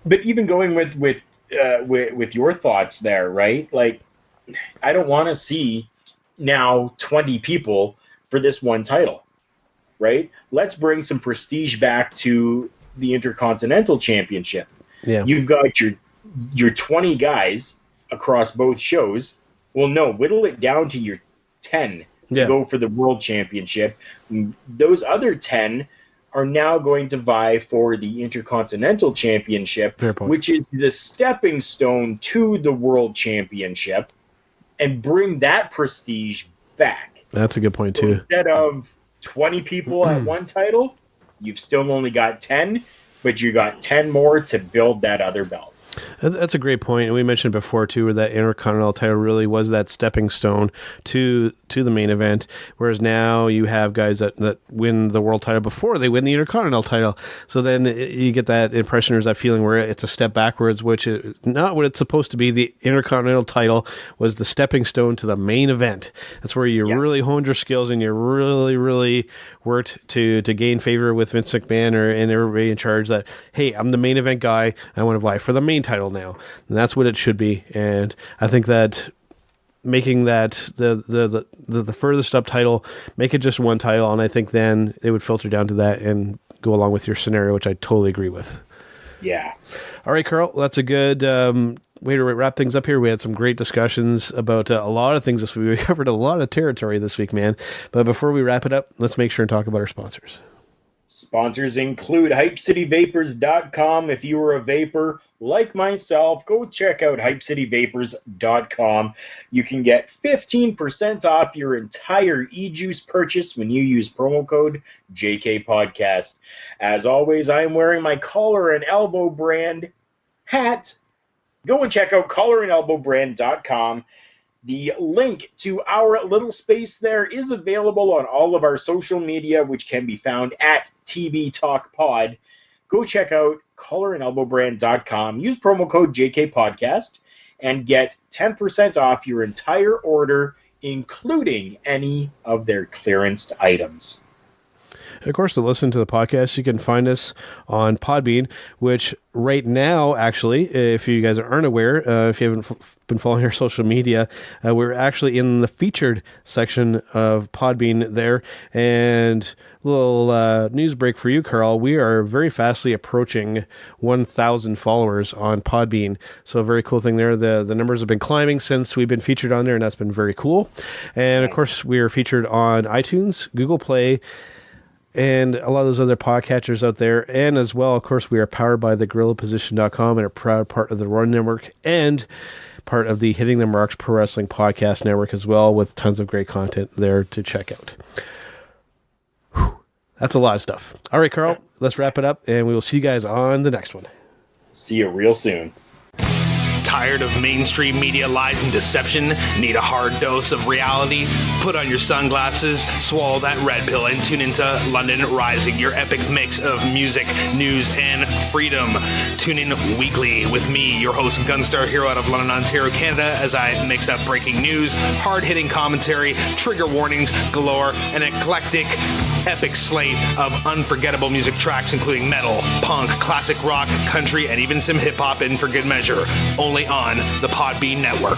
but even going with your thoughts there, right? Like, I don't want to see now 20 people for this one title, right? Let's bring some prestige back to the Intercontinental Championship. Yeah. You've got your 20 guys across both shows. Well, no, whittle it down to your 10 to go for the World Championship. Those other 10 are now going to vie for the Intercontinental Championship, which is the stepping stone to the World Championship, and bring that prestige back. That's a good point, too. Instead of 20 people at one title, you've still only got 10, but you got 10 more to build that other belt. That's a great point. And we mentioned before, too, where that Intercontinental title really was that stepping stone to the main event, whereas now you have guys that win the world title before they win the Intercontinental title. So then you get that impression or that feeling where it's a step backwards, which is not what it's supposed to be. The Intercontinental title was the stepping stone to the main event. That's where you really honed your skills and you really, really worked to gain favor with Vince McMahon and everybody in charge that, hey, I'm the main event guy. I want to vie for the main title now. And that's what it should be. And I think that making that the furthest up title, make it just one title, and I think then it would filter down to that and go along with your scenario, which I totally agree with. Yeah. All right, Carl, that's a good way to wrap things up here. We had some great discussions about a lot of things this week. We covered a lot of territory this week, man. But before we wrap it up, let's make sure and talk about our sponsors. Sponsors include HypeCityVapors.com. If you are a vapor like myself, go check out HypeCityVapors.com. You can get 15% off your entire e-juice purchase when you use promo code JKPodcast. As always, I am wearing my Collar and Elbow brand hat. Go and check out collarandelbowbrand.com. The link to our little space there is available on all of our social media, which can be found at TB Talk Pod. Go check out collarandelbowbrand.com. Use promo code JKPodcast and get 10% off your entire order, including any of their clearanced items. And of course, to listen to the podcast, you can find us on Podbean, which right now, actually, if you guys aren't aware, if you haven't been following our social media, we're actually in the featured section of Podbean there. And a little news break for you, Carl. We are very fastly approaching 1,000 followers on Podbean. So a very cool thing there. The numbers have been climbing since we've been featured on there, and that's been very cool. And of course, we are featured on iTunes, Google Play, and a lot of those other podcatchers out there. And as well, of course, we are powered by thegorillaposition.com and a proud part of the Roar Network and part of the Hitting the Marks Pro Wrestling Podcast Network as well, with tons of great content there to check out. Whew. That's a lot of stuff. All right, Carl, let's wrap it up, and we will see you guys on the next one. See you real soon. Tired of mainstream media lies and deception? Need a hard dose of reality? Put on your sunglasses, swallow that red pill, and tune into London Rising, your epic mix of music, news, and freedom. Tune in weekly with me, your host, Gunstar Hero out of London, Ontario, Canada, as I mix up breaking news, hard-hitting commentary, trigger warnings galore, an eclectic, epic slate of unforgettable music tracks, including metal, punk, classic rock, country, and even some hip-hop in for good measure. Only on the Podbean Network.